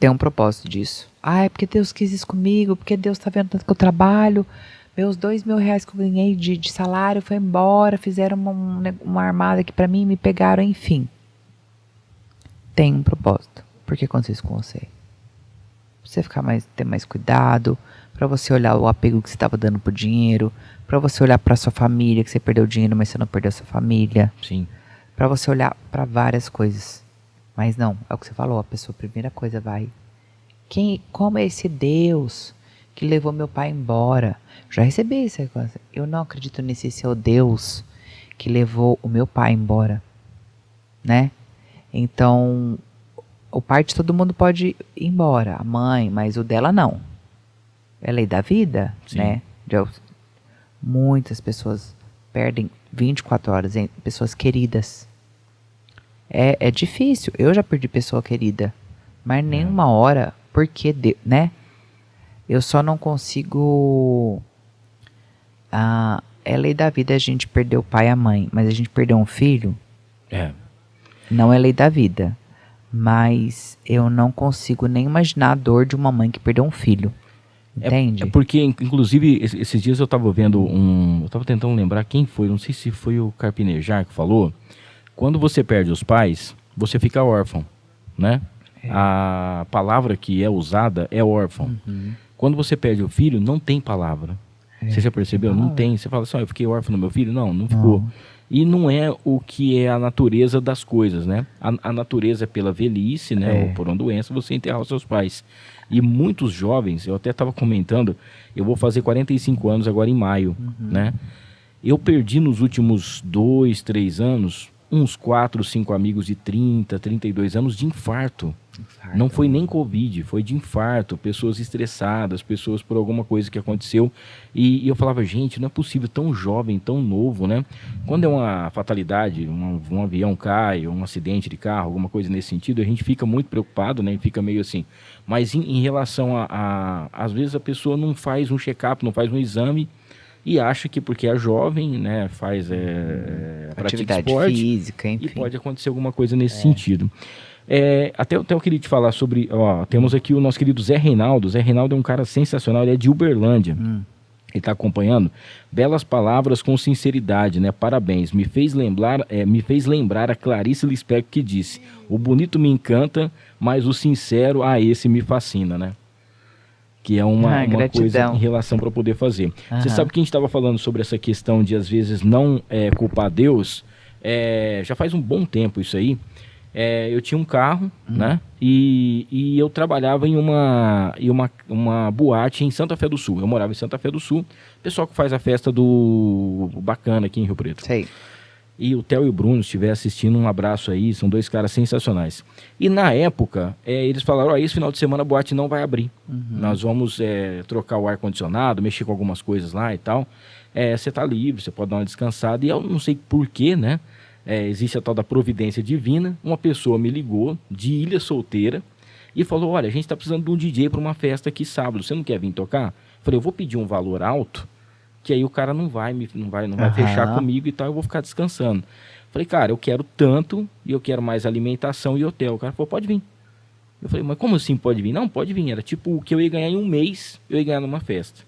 Tem um propósito disso. É porque Deus quis isso comigo, porque Deus tá vendo tanto que eu trabalho. Meus R$2.000 que eu ganhei de salário foi embora, fizeram uma armada aqui pra mim, me pegaram, enfim. Tem um propósito. Por que aconteceu isso com você? Pra você ter mais cuidado, pra você olhar o apego que você estava dando pro dinheiro, pra você olhar pra sua família, que você perdeu o dinheiro, mas você não perdeu a sua família. Sim. Pra você olhar pra várias coisas. Mas não, é o que você falou, a pessoa, primeira coisa, vai. Como é esse Deus que levou meu pai embora? Já recebi essa coisa. Eu não acredito nesse seu Deus que levou o meu pai embora, né? Então, o pai de todo mundo pode ir embora, a mãe, mas o dela não. É lei da vida, Sim. né? Muitas pessoas perdem 24 horas em pessoas queridas. É difícil. Eu já perdi pessoa querida. Mas nem uma hora. Porque, né? Eu só não consigo... é lei da vida a gente perder o pai e a mãe. Mas a gente perder um filho... Não é lei da vida. Mas eu não consigo nem imaginar a dor de uma mãe que perdeu um filho. Entende? É porque, inclusive, esses dias eu estava vendo eu estava tentando lembrar quem foi. Não sei se foi o Carpinejar que falou... Quando você perde os pais, você fica órfão, né? A palavra que é usada é órfão. Quando você perde o filho, não tem palavra. Você já percebeu? Não tem. Você fala assim, eu fiquei órfão do meu filho? Não ficou. E não é o que é a natureza das coisas, né? A natureza é pela velhice, né? Ou por uma doença, você enterrar os seus pais. E muitos jovens, eu até estava comentando, eu vou fazer 45 anos agora em maio, né? Eu perdi nos últimos 2, 3 anos uns 4, 5 amigos de 30, 32 anos de infarto. Não foi nem Covid, foi de infarto, pessoas estressadas, pessoas por alguma coisa que aconteceu. E eu falava, gente, não é possível, tão jovem, tão novo, né? Quando é uma fatalidade, um avião cai, um acidente de carro, alguma coisa nesse sentido, a gente fica muito preocupado, né? E fica meio assim. Mas em relação às vezes a pessoa não faz um check-up, não faz um exame, e acha que porque é jovem, né, faz pratica esporte, física, enfim. E pode acontecer alguma coisa nesse sentido. Até eu queria te falar sobre, temos aqui o nosso querido Zé Reinaldo. Zé Reinaldo é um cara sensacional, ele é de Uberlândia. Ele está acompanhando. Belas palavras com sinceridade, né? Parabéns. Me fez lembrar a Clarice Lispector que disse: o bonito me encanta, mas o sincero, esse me fascina, né? Que é uma coisa em relação para poder fazer. Você sabe que a gente estava falando sobre essa questão de, às vezes, não culpar Deus. Já faz um bom tempo isso aí. Eu tinha um carro, né? E eu trabalhava em uma boate em Santa Fé do Sul. Eu morava em Santa Fé do Sul. Pessoal que faz a festa do Bacana aqui em Rio Preto. Sei. E o Theo e o Bruno, se estiver assistindo, um abraço aí. São 2 caras sensacionais. E na época, eles falaram, esse final de semana a boate não vai abrir. Nós vamos trocar o ar-condicionado, mexer com algumas coisas lá e tal. Você tá livre, você pode dar uma descansada. E eu não sei porquê, né? Existe a tal da providência divina. Uma pessoa me ligou de Ilha Solteira e falou, olha, a gente está precisando de um DJ para uma festa aqui sábado, você não quer vir tocar? Eu falei, eu vou pedir um valor alto, que aí o cara não vai fechar comigo e tal, eu vou ficar descansando. Eu falei, cara, eu quero tanto e eu quero mais alimentação e hotel. O cara falou, pode vir. Eu falei, mas como assim pode vir? Não, pode vir. Era tipo o que eu ia ganhar em um mês, eu ia ganhar numa festa.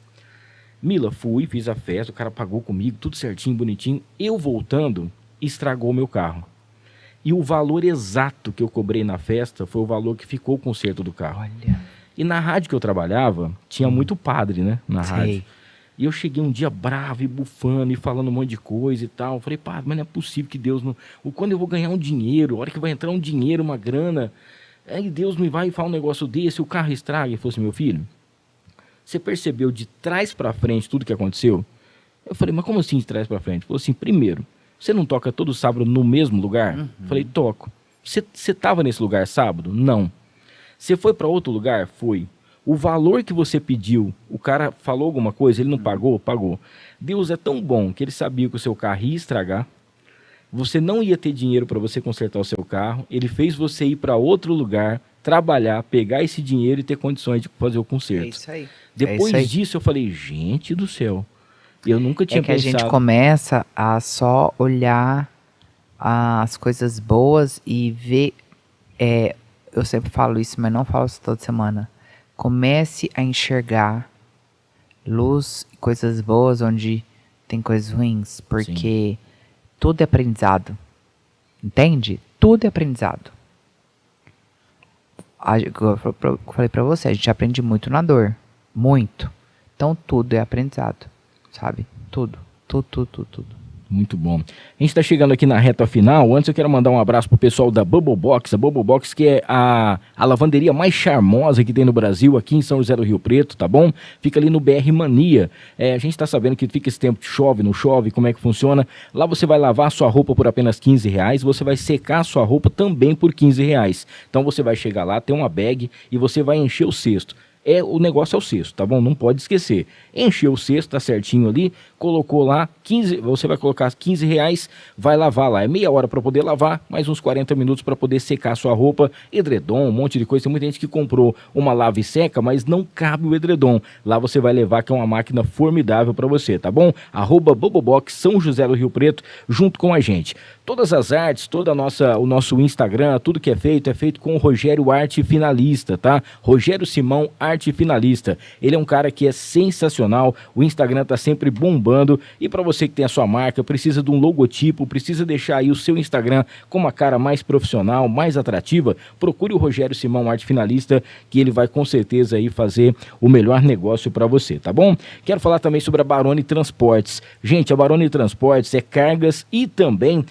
Mila, fiz a festa, o cara pagou comigo, tudo certinho, bonitinho. Eu voltando, estragou meu carro. E o valor exato que eu cobrei na festa foi o valor que ficou o conserto do carro. Olha. E na rádio que eu trabalhava, tinha muito padre, né? Na rádio. E eu cheguei um dia bravo e bufando e falando um monte de coisa e tal. Eu falei, padre, mas não é possível que Deus não... Quando eu vou ganhar um dinheiro, a hora que vai entrar um dinheiro, uma grana, aí Deus me vai falar um negócio desse, o carro estraga. E fosse meu filho, você percebeu de trás pra frente tudo que aconteceu? Eu falei, mas como assim de trás pra frente? Ele falou assim, primeiro, você não toca todo sábado no mesmo lugar? Eu falei, toco. Você estava nesse lugar sábado? Não. Você foi para outro lugar? Foi. O valor que você pediu, o cara falou alguma coisa, ele não pagou? Pagou. Deus é tão bom que ele sabia que o seu carro ia estragar, você não ia ter dinheiro para você consertar o seu carro, ele fez você ir para outro lugar, trabalhar, pegar esse dinheiro e ter condições de fazer o conserto. É isso aí. Depois disso eu falei, gente do céu, eu nunca tinha pensado... a gente começa a só olhar as coisas boas e ver... eu sempre falo isso, mas não falo isso toda semana. Comece a enxergar luz e coisas boas onde tem coisas ruins. Porque tudo é aprendizado. Entende? Tudo é aprendizado. Eu falei pra você, a gente aprende muito na dor. Muito. Então tudo é aprendizado. Sabe? Tudo. Tudo. Muito bom. A gente está chegando aqui na reta final. Antes eu quero mandar um abraço pro pessoal da Bubble Box. A Bubble Box que é a lavanderia mais charmosa que tem no Brasil, aqui em São José do Rio Preto, tá bom? Fica ali no BR Mania. A gente está sabendo que fica esse tempo de chove, não chove, como é que funciona. Lá você vai lavar a sua roupa por apenas R$15. Você vai secar a sua roupa também por R$15. Então você vai chegar lá, tem uma bag e você vai encher o cesto. O negócio é o cesto, tá bom? Não pode esquecer. Encheu o cesto, tá certinho ali, colocou lá, você vai colocar R$15, vai lavar lá. É meia hora para poder lavar, mais uns 40 minutos para poder secar a sua roupa, edredom, um monte de coisa. Tem muita gente que comprou uma lava e seca, mas não cabe o edredom. Lá você vai levar, que é uma máquina formidável para você, tá bom? @Bobobox São José do Rio Preto, junto com a gente. Todas as artes, o nosso Instagram, tudo que é feito com o Rogério Arte Finalista, tá? Rogério Simão Arte Arte Finalista. Ele é um cara que é sensacional, o Instagram tá sempre bombando, e para você que tem a sua marca, precisa de um logotipo, precisa deixar aí o seu Instagram com uma cara mais profissional, mais atrativa, procure o Rogério Simão Arte Finalista, que ele vai com certeza aí fazer o melhor negócio para você, tá bom? Quero falar também sobre a Baroni Transportes. Gente, a Baroni Transportes é cargas e também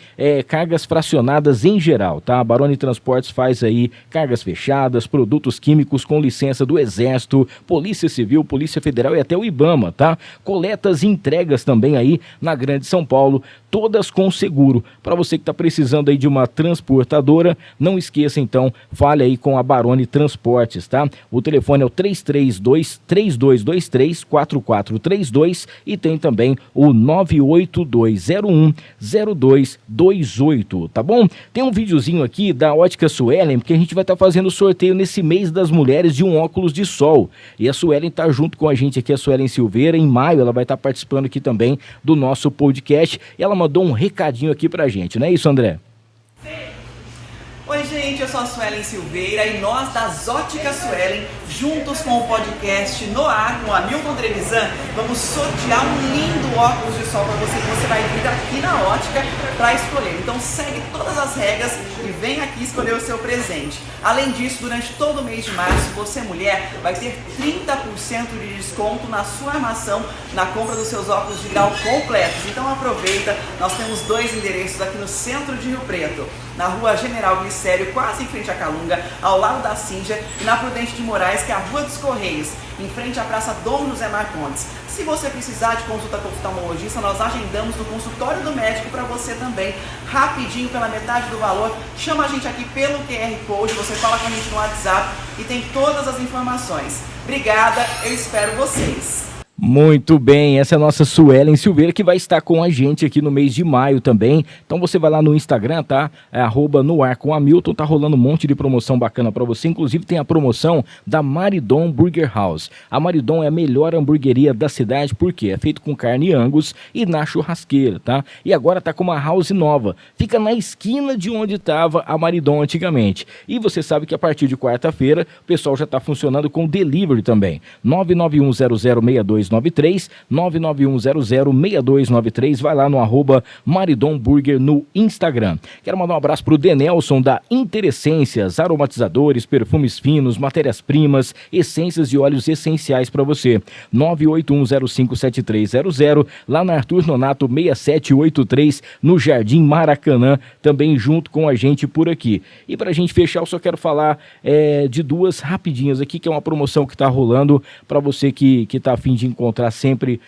cargas fracionadas em geral, tá? A Baroni Transportes faz aí cargas fechadas, produtos químicos com licença do Exército, Polícia Civil, Polícia Federal e até o IBAMA, tá? Coletas e entregas também aí na Grande São Paulo, todas com seguro. Para você que está precisando aí de uma transportadora, não esqueça então, fale aí com a Baroni Transportes, tá? O telefone é o 3223-4432 e tem também o 982010228, tá bom? Tem um videozinho aqui da Ótica Suelen, porque a gente vai estar fazendo sorteio nesse mês das mulheres de um óculos de sol. E a Suelen tá junto com a gente aqui, a Suelen Silveira. Em maio ela vai estar participando aqui também do nosso podcast. E ela mandou um recadinho aqui pra gente, não é isso, André? Oi gente, eu sou a Suelen Silveira e nós das Óticas Suelen, juntos com o podcast No Ar, com o Hamilton Trevisan, vamos sortear um lindo óculos de sol para você, que você vai vir aqui na ótica para escolher. Então segue todas as regras e vem aqui escolher o seu presente. Além disso, durante todo o mês de março, você mulher vai ter 30% de desconto na sua armação na compra dos seus óculos de grau completos. Então aproveita, nós temos 2 endereços aqui no centro de Rio Preto, na rua General Glicério, quase em frente à Calunga, ao lado da Síndia, e na Prudente de Moraes, que é a Rua dos Correios, em frente à Praça Dom José Marcondes. Se você precisar de consulta com o oftalmologista, nós agendamos no consultório do médico para você também, rapidinho, pela metade do valor. Chama a gente aqui pelo QR Code, você fala com a gente no WhatsApp e tem todas as informações. Obrigada, eu espero vocês. Muito bem, essa é a nossa Suelen Silveira, que vai estar com a gente aqui no mês de maio também. Então você vai lá no Instagram, tá? É @noarcomhamilton, tá rolando um monte de promoção bacana para você. Inclusive tem a promoção da Maridon Burger House. A Maridon é a melhor hamburgueria da cidade, porque é feito com carne Angus e na churrasqueira, tá? E agora tá com uma house nova. Fica na esquina de onde estava a Maridon antigamente. E você sabe que a partir de quarta-feira o pessoal já tá funcionando com delivery também. 991006293, 991006293, vai lá no @Maridon Burger no Instagram. Quero mandar um abraço pro Denelson da Interessências, aromatizadores, perfumes finos, matérias-primas, essências e óleos essenciais para você. 981057300, lá na Arthur Nonato 6783, no Jardim Maracanã, também junto com a gente por aqui. E pra gente fechar, eu só quero falar de 2 rapidinhas aqui, que é uma promoção que tá rolando para você que tá a fim de encontrar sempre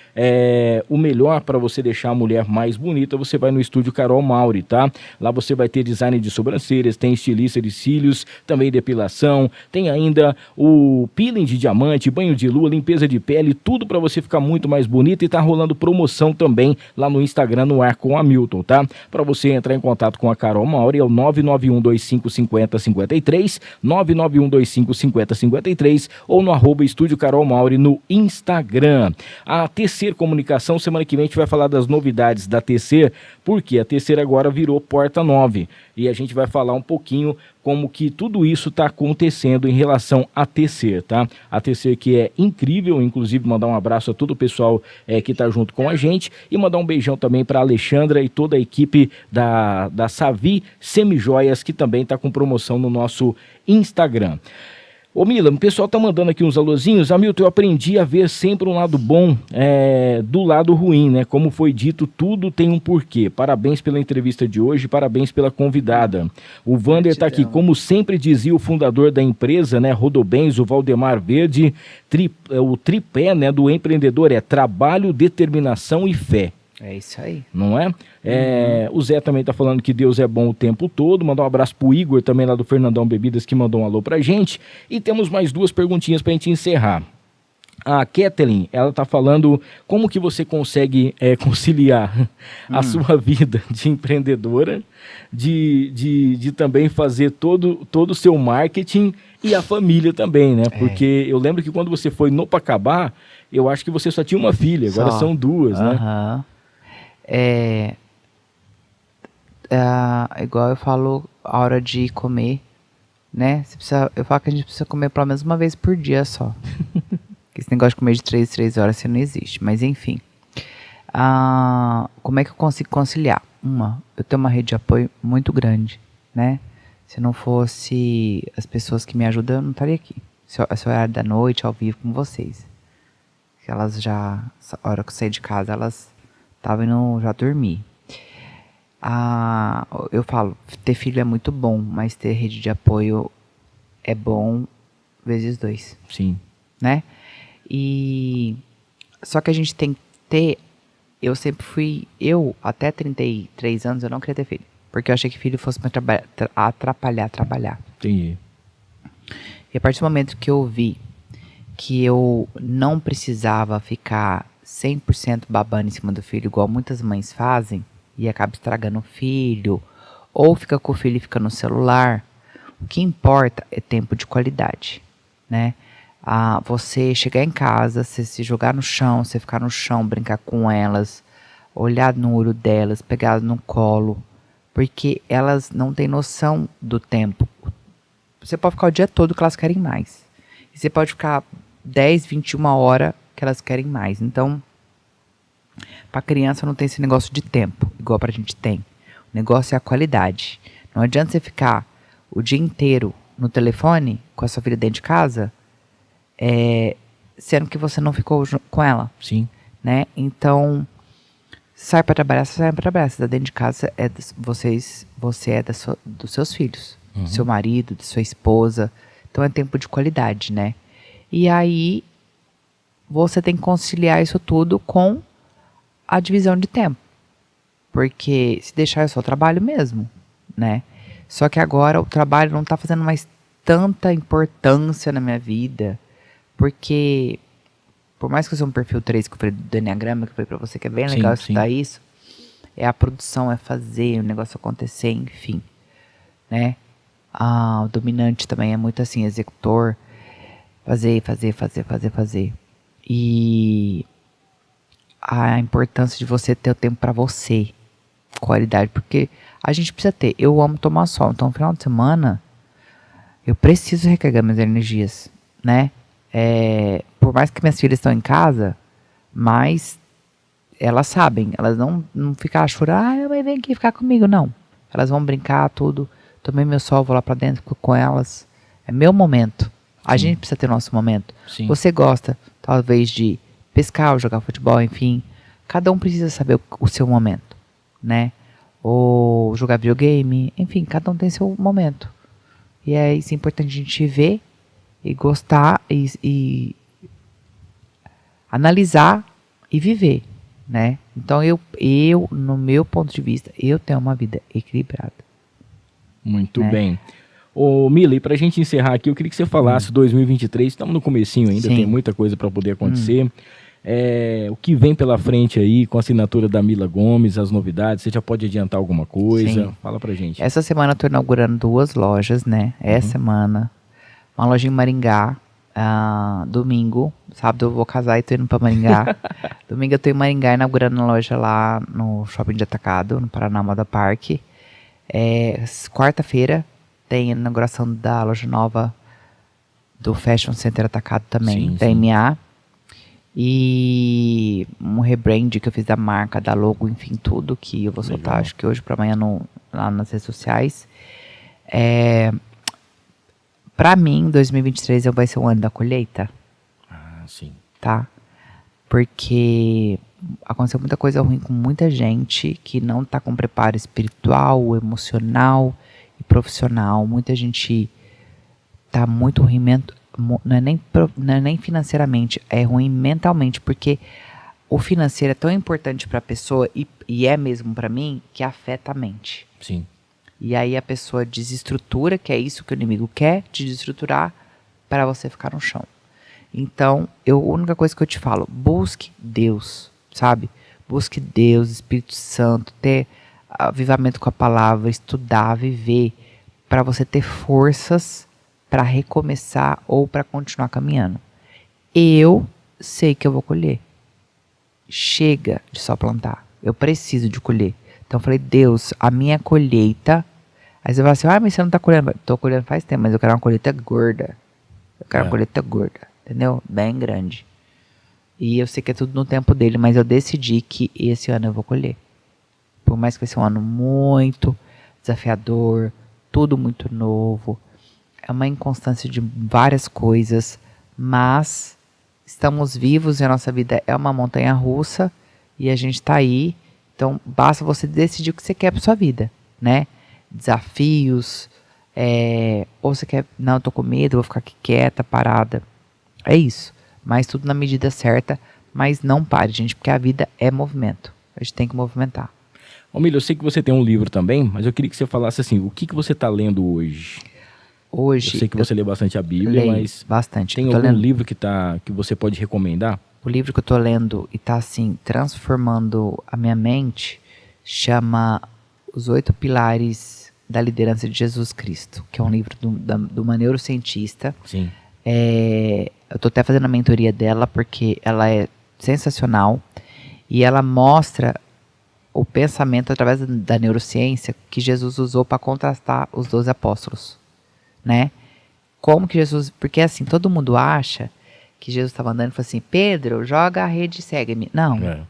o melhor para você deixar a mulher mais bonita. Você vai no estúdio Carol Mauri, tá? Lá você vai ter design de sobrancelhas, tem estilista de cílios, também depilação, tem ainda o peeling de diamante, banho de lua, limpeza de pele, tudo para você ficar muito mais bonita. E tá rolando promoção também lá no Instagram, No Ar com Hamilton, tá? Para você entrar em contato com a Carol Mauri é o 991255053, 991255053, ou no @Estúdio Carol Mauri no Instagram. A Tecer Comunicação, semana que vem a gente vai falar das novidades da Tecer, porque a Tecer agora virou Porta 9, e a gente vai falar um pouquinho como que tudo isso está acontecendo em relação a Tecer, tá? A Tecer, que é incrível, inclusive mandar um abraço a todo o pessoal que está junto com a gente, e mandar um beijão também para a Alexandra e toda a equipe da Savi Semijoias, que também está com promoção no nosso Instagram. Ô Mila, o pessoal tá mandando aqui uns alôzinhos. Hamilton, eu aprendi a ver sempre um lado bom do lado ruim, né? Como foi dito, tudo tem um porquê. Parabéns pela entrevista de hoje, parabéns pela convidada. O Vander tá aqui, como sempre dizia o fundador da empresa, né? Rodobens, o Valdemar Verde, o tripé, né, do empreendedor é trabalho, determinação e fé. É isso aí. Não é? O Zé também tá falando que Deus é bom o tempo todo. Mandar um abraço pro Igor também lá do Fernandão Bebidas, que mandou um alô pra gente. E temos mais 2 perguntinhas pra gente encerrar. A Kathleen, ela tá falando como que você consegue conciliar a sua vida de empreendedora, de também fazer todo o seu marketing e a família também, né? Porque eu lembro que quando você foi no Pacabá, eu acho que você só tinha uma filha, agora são 2, né? Igual eu falo, a hora de comer, né? Eu falo que a gente precisa comer pelo menos uma vez por dia só. Esse negócio de comer de 3 horas assim, não existe. Mas enfim. Como é que eu consigo conciliar? Eu tenho uma rede de apoio muito grande, né? Se não fosse as pessoas que me ajudam, eu não estaria aqui. Esse horário da noite, ao vivo com vocês. Elas já, a hora que eu saí de casa, elas estavam indo já dormir. Eu falo, ter filho é muito bom, mas ter rede de apoio é bom vezes 2. Sim. Né? Só que a gente tem que ter... Eu sempre fui... até 33 anos, eu não queria ter filho. Porque eu achei que filho fosse me atrapalhar trabalhar. Entendi. E a partir do momento que eu vi que eu não precisava ficar 100% babando em cima do filho, igual muitas mães fazem, e acaba estragando o filho, ou fica com o filho e fica no celular, o que importa é tempo de qualidade, né? Você chegar em casa, você se jogar no chão, você ficar no chão, brincar com elas, olhar no olho delas, pegar elas no colo, porque elas não têm noção do tempo. Você pode ficar o dia todo que elas querem mais. E você pode ficar 10, 21 horas que elas querem mais. Então, para criança não tem esse negócio de tempo, igual pra gente tem. O negócio é a qualidade. Não adianta você ficar o dia inteiro no telefone com a sua filha dentro de casa, sendo que você não ficou com ela. Sim. Né? Então, sai para trabalhar, você sai para trabalhar. Você tá dentro de casa, você é dos seus filhos, do seu marido, de sua esposa. Então é tempo de qualidade, né? E aí, você tem que conciliar isso tudo com a divisão de tempo. Porque se deixar é só trabalho mesmo, né? Só que agora o trabalho não tá fazendo mais tanta importância na minha vida. Porque, por mais que eu seja um perfil 3 que eu falei do Enneagrama, que eu falei pra você que é bem legal estudar isso, é a produção, é fazer o negócio acontecer, enfim, né? O dominante também é muito assim, executor, fazer. E a importância de você ter o tempo pra você, qualidade, porque a gente precisa ter. Eu amo tomar sol, então no final de semana eu preciso recarregar minhas energias, né? Por mais que minhas filhas estão em casa, mas elas sabem, elas não ficam chorando, mãe, vem aqui ficar comigo, não. Elas vão brincar, tudo. Tomei meu sol, vou lá pra dentro, fico com elas. É meu momento. A gente precisa ter nosso momento. Sim. Você gosta, talvez, de pescar ou jogar futebol, enfim. Cada um precisa saber o seu momento, né? Ou jogar videogame, enfim, cada um tem seu momento. E é isso importante a gente ver e gostar e analisar e viver, né? Então eu, no meu ponto de vista, eu tenho uma vida equilibrada. Muito bem. Ô Mila, e pra gente encerrar aqui, eu queria que você falasse 2023, estamos no comecinho ainda, Sim. tem muita coisa para poder acontecer. O que vem pela frente aí com a assinatura da Mila Gomes, as novidades, você já pode adiantar alguma coisa? Sim. Fala pra gente. Essa semana eu tô inaugurando 2 lojas, né? Essa semana. Uma loja em Maringá, domingo. Sábado eu vou casar e tô indo pra Maringá. Domingo eu tô em Maringá inaugurando a loja lá no Shopping de Atacado, no Paraná Moda Park. Quarta-feira tem a inauguração da loja nova do Fashion Center Atacado também, da MA. E um rebrand que eu fiz da marca, da logo, enfim, tudo que eu vou soltar, acho que hoje pra amanhã lá nas redes sociais. Pra mim, 2023 vai ser o ano da colheita. Sim. Tá? Porque aconteceu muita coisa ruim com muita gente que não tá com preparo espiritual, emocional e profissional. Muita gente tá muito ruim, não é nem financeiramente, é ruim mentalmente, porque o financeiro é tão importante pra pessoa, e é mesmo pra mim, que afeta a mente. Sim. E aí a pessoa desestrutura, que é isso que o inimigo quer, te desestruturar para você ficar no chão. Então, a única coisa que eu te falo, busque Deus, sabe? Busque Deus, Espírito Santo, ter avivamento com a palavra, estudar, viver, para você ter forças para recomeçar ou para continuar caminhando. Eu sei que eu vou colher. Chega de só plantar. Eu preciso de colher. Então eu falei, Deus, a minha colheita, Aí você fala assim, mas você não tá colhendo. Tô colhendo faz tempo, mas eu quero uma colheita gorda. Eu quero uma colheita gorda, entendeu? Bem grande. E eu sei que é tudo no tempo dele, mas eu decidi que esse ano eu vou colher. Por mais que vai ser um ano muito desafiador, tudo muito novo. É uma inconstância de várias coisas, mas estamos vivos e a nossa vida é uma montanha russa e a gente tá aí. Então, basta você decidir o que você quer para sua vida, né? Desafios, ou você quer, não, eu tô com medo, vou ficar aqui quieta, parada. É isso. Mas tudo na medida certa, mas não pare, gente, porque a vida é movimento. A gente tem que movimentar. Milha, eu sei que você tem um livro também, mas eu queria que você falasse assim, o que você está lendo hoje? Hoje, eu sei que você lê bastante a Bíblia, mas bastante. Tem algum livro que você pode recomendar? O livro que eu tô lendo e tá assim, transformando a minha mente, chama Os 8 Pilares da Liderança de Jesus Cristo, que é um livro de uma neurocientista. Sim. Eu tô até fazendo a mentoria dela, porque ela é sensacional e ela mostra o pensamento através da neurociência que Jesus usou para contrastar os 12 apóstolos, né? Como que Jesus... Porque assim, todo mundo acha que Jesus estava andando e falou assim, Pedro, joga a rede e segue-me. Não.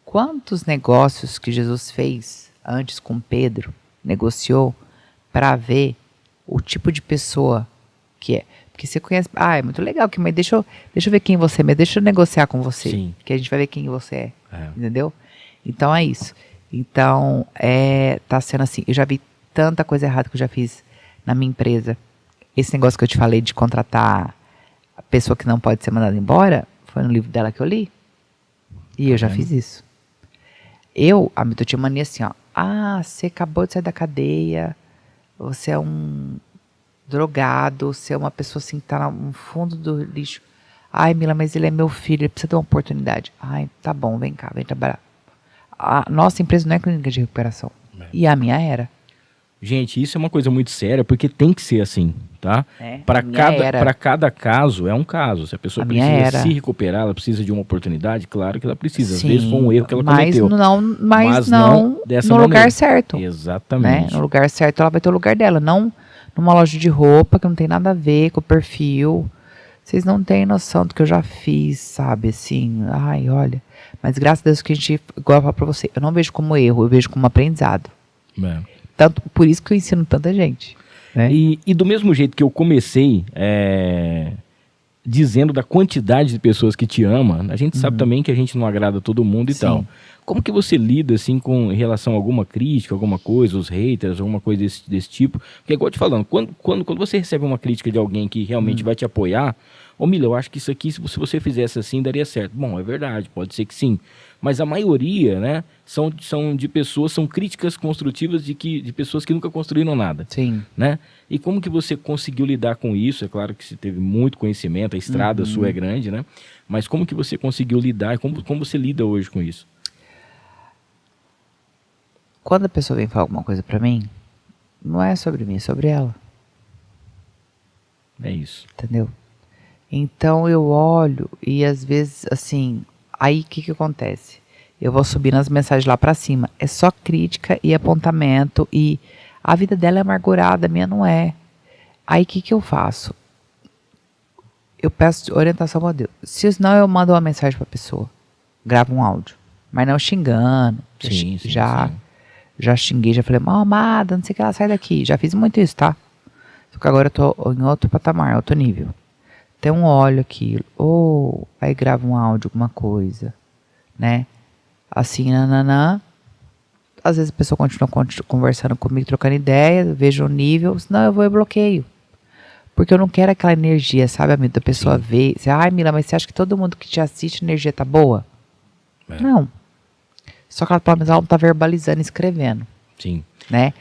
Quantos negócios que Jesus fez antes com Pedro, negociou, para ver o tipo de pessoa que é. Porque você conhece... é muito legal, mas deixa eu ver quem você é, mas deixa eu negociar com você. Sim. Que a gente vai ver quem você é. Entendeu? Então é isso. Então, tá sendo assim. Eu já vi tanta coisa errada que eu já fiz na minha empresa. Esse negócio que eu te falei de contratar a pessoa que não pode ser mandada embora, foi no livro dela que eu li. E eu já fiz isso. Eu tinha mania assim, ó. Você acabou de sair da cadeia, você é um drogado, você é uma pessoa assim que tá no fundo do lixo. Mila, mas ele é meu filho, ele precisa de uma oportunidade. Tá bom, vem cá, vem trabalhar. A nossa empresa não é clínica de recuperação. E a minha era. Gente, isso é uma coisa muito séria, porque tem que ser assim, tá? Para cada caso, é um caso. Se a pessoa precisa se recuperar, ela precisa de uma oportunidade, claro que ela precisa. Sim, às vezes foi um erro que ela cometeu. Mas não no lugar certo. Exatamente. Né? No lugar certo, ela vai ter o lugar dela. Não numa loja de roupa que não tem nada a ver com o perfil. Vocês não têm noção do que eu já fiz, sabe? Assim, olha. Mas graças a Deus que a gente, igual eu falo pra você, eu não vejo como erro, eu vejo como aprendizado. Tanto, por isso que eu ensino tanta gente. Né? E do mesmo jeito que eu comecei dizendo da quantidade de pessoas que te ama, a gente sabe também que a gente não agrada todo mundo e tal. Como que você lida assim em relação a alguma crítica, alguma coisa, os haters, alguma coisa desse tipo? Porque igual eu te falando, quando você recebe uma crítica de alguém que realmente vai te apoiar, Mila, eu acho que isso aqui, se você fizesse assim, daria certo. Bom, é verdade, pode ser que sim. Mas a maioria, né, são de pessoas, são críticas construtivas de pessoas que nunca construíram nada. Sim. Né? E como que você conseguiu lidar com isso? É claro que você teve muito conhecimento, a estrada sua é grande, né? Mas como que você conseguiu lidar? Como você lida hoje com isso? Quando a pessoa vem falar alguma coisa pra mim, não é sobre mim, é sobre ela. É isso. Entendeu? Então eu olho e às vezes, assim, aí o que acontece? Eu vou subindo as mensagens lá pra cima. É só crítica e apontamento e a vida dela é amargurada, a minha não é. Aí o que eu faço? Eu peço orientação a Deus. Se não, eu mando uma mensagem pra pessoa. Gravo um áudio. Mas não xingando. Sim. Já xinguei, já falei, amada, não sei o que, ela sai daqui. Já fiz muito isso, tá? Só que agora eu tô em outro patamar, outro nível. Então olho aquilo, aí gravo um áudio, alguma coisa, né? Assim, nananã. Às vezes a pessoa continua conversando comigo, trocando ideia, vejo o nível, senão eu vou e bloqueio. Porque eu não quero aquela energia, sabe, amigo, da pessoa ver. Mila, mas você acha que todo mundo que te assiste, a energia tá boa? Não. Só que ela, pelo menos, ela não tá verbalizando, escrevendo. Sim. Né?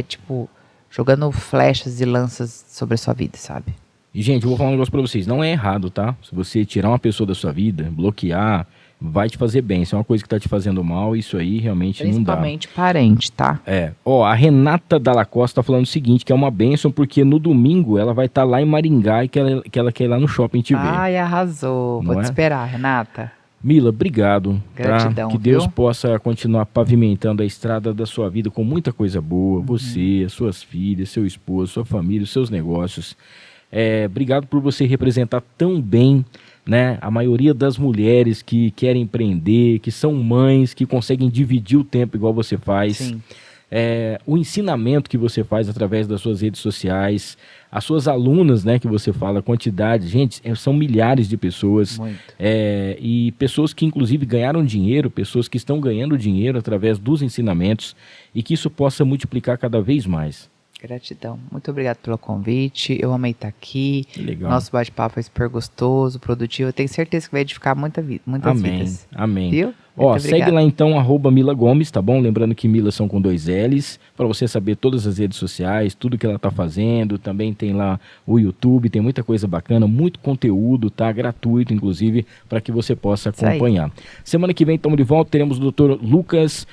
Tipo, jogando flechas e lanças sobre a sua vida, sabe? E, gente, eu vou falar um negócio pra vocês. Não é errado, tá? Se você tirar uma pessoa da sua vida, bloquear, vai te fazer bem. Se é uma coisa que tá te fazendo mal, isso aí realmente não dá. Principalmente parente, tá? A Renata Dalla Costa tá falando o seguinte, que é uma bênção, porque no domingo ela vai estar lá em Maringá e que ela quer ir lá no shopping te ver. Arrasou. Vou te esperar, Renata. Mila, obrigado. Gratidão, Que Deus viu? possa continuar pavimentando a estrada da sua vida com muita coisa boa. Você, as suas filhas, seu esposo, sua família, os seus negócios. Obrigado por você representar tão bem, né, a maioria das mulheres que querem empreender, que são mães, que conseguem dividir o tempo igual você faz. Sim. O ensinamento que você faz através das suas redes sociais, as suas alunas, né, que você fala, a quantidade, gente, são milhares de pessoas. Muito. E pessoas que inclusive ganharam dinheiro, pessoas que estão ganhando dinheiro através dos ensinamentos e que isso possa multiplicar cada vez mais. Gratidão. Muito obrigado pelo convite. Eu amei estar aqui. Que legal. Nosso bate-papo foi super gostoso, produtivo. Eu tenho certeza que vai edificar muitas Amém, vidas. amém. Viu? Ó, Muito segue obrigada. lá então, @Mila Gomes, tá bom? Lembrando que Mila são com 2 L's, para você saber todas as redes sociais, tudo que ela tá fazendo. Também tem lá o YouTube, tem muita coisa bacana, muito conteúdo, tá? Gratuito, inclusive, para que você possa Isso aí. acompanhar. Semana que vem estamos de volta, teremos o Dr. Lucas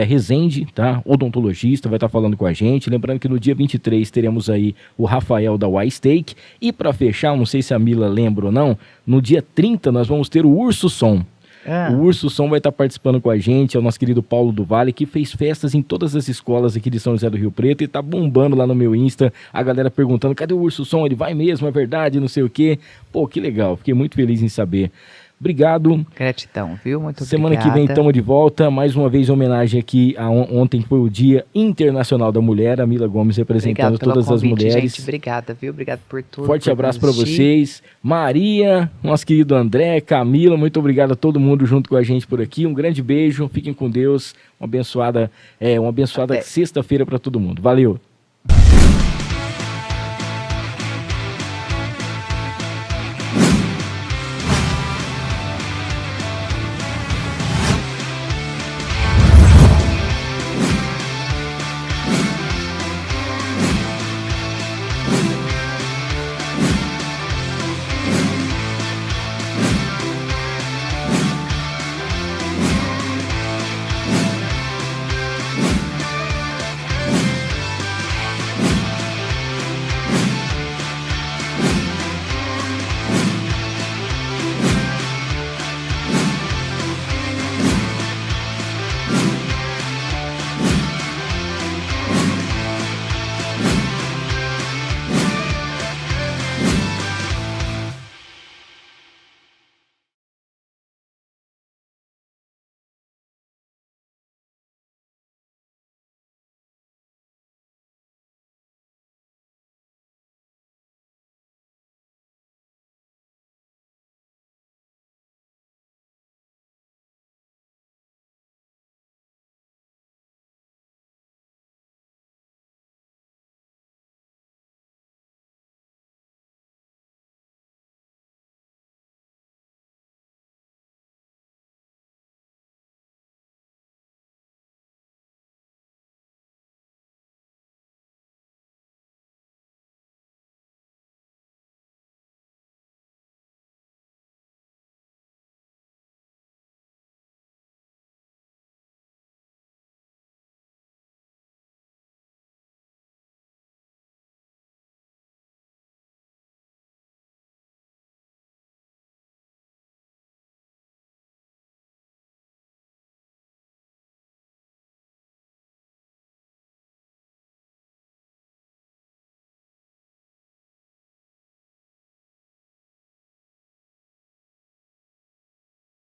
Rezende, tá? Odontologista, vai estar falando com a gente. Lembrando que no dia 23 teremos aí o Rafael da Y-Steak. E para fechar, não sei se a Mila lembra ou não, no dia 30 nós vamos ter o Urso Som. O Urso Som vai estar participando com a gente, é o nosso querido Paulo do Vale, que fez festas em todas as escolas aqui de São José do Rio Preto e tá bombando lá no meu Insta, a galera perguntando, cadê o Urso Som? Ele vai mesmo, é verdade, não sei o quê. Pô, que legal, fiquei muito feliz em saber. Obrigado. Gratidão, viu? Muito Semana obrigada. que vem estamos de volta, mais uma vez homenagem aqui a ontem foi o Dia Internacional da Mulher, a Mila Gomes representando Obrigado pelo todas as convite, mulheres. gente. Obrigada, viu? Obrigado por tudo. Forte por abraço nos para assistir. vocês. Maria, nosso querido André, Camila, muito obrigado a todo mundo junto com a gente por aqui. Um grande beijo, fiquem com Deus. Uma abençoada Até. sexta-feira para todo mundo. Valeu.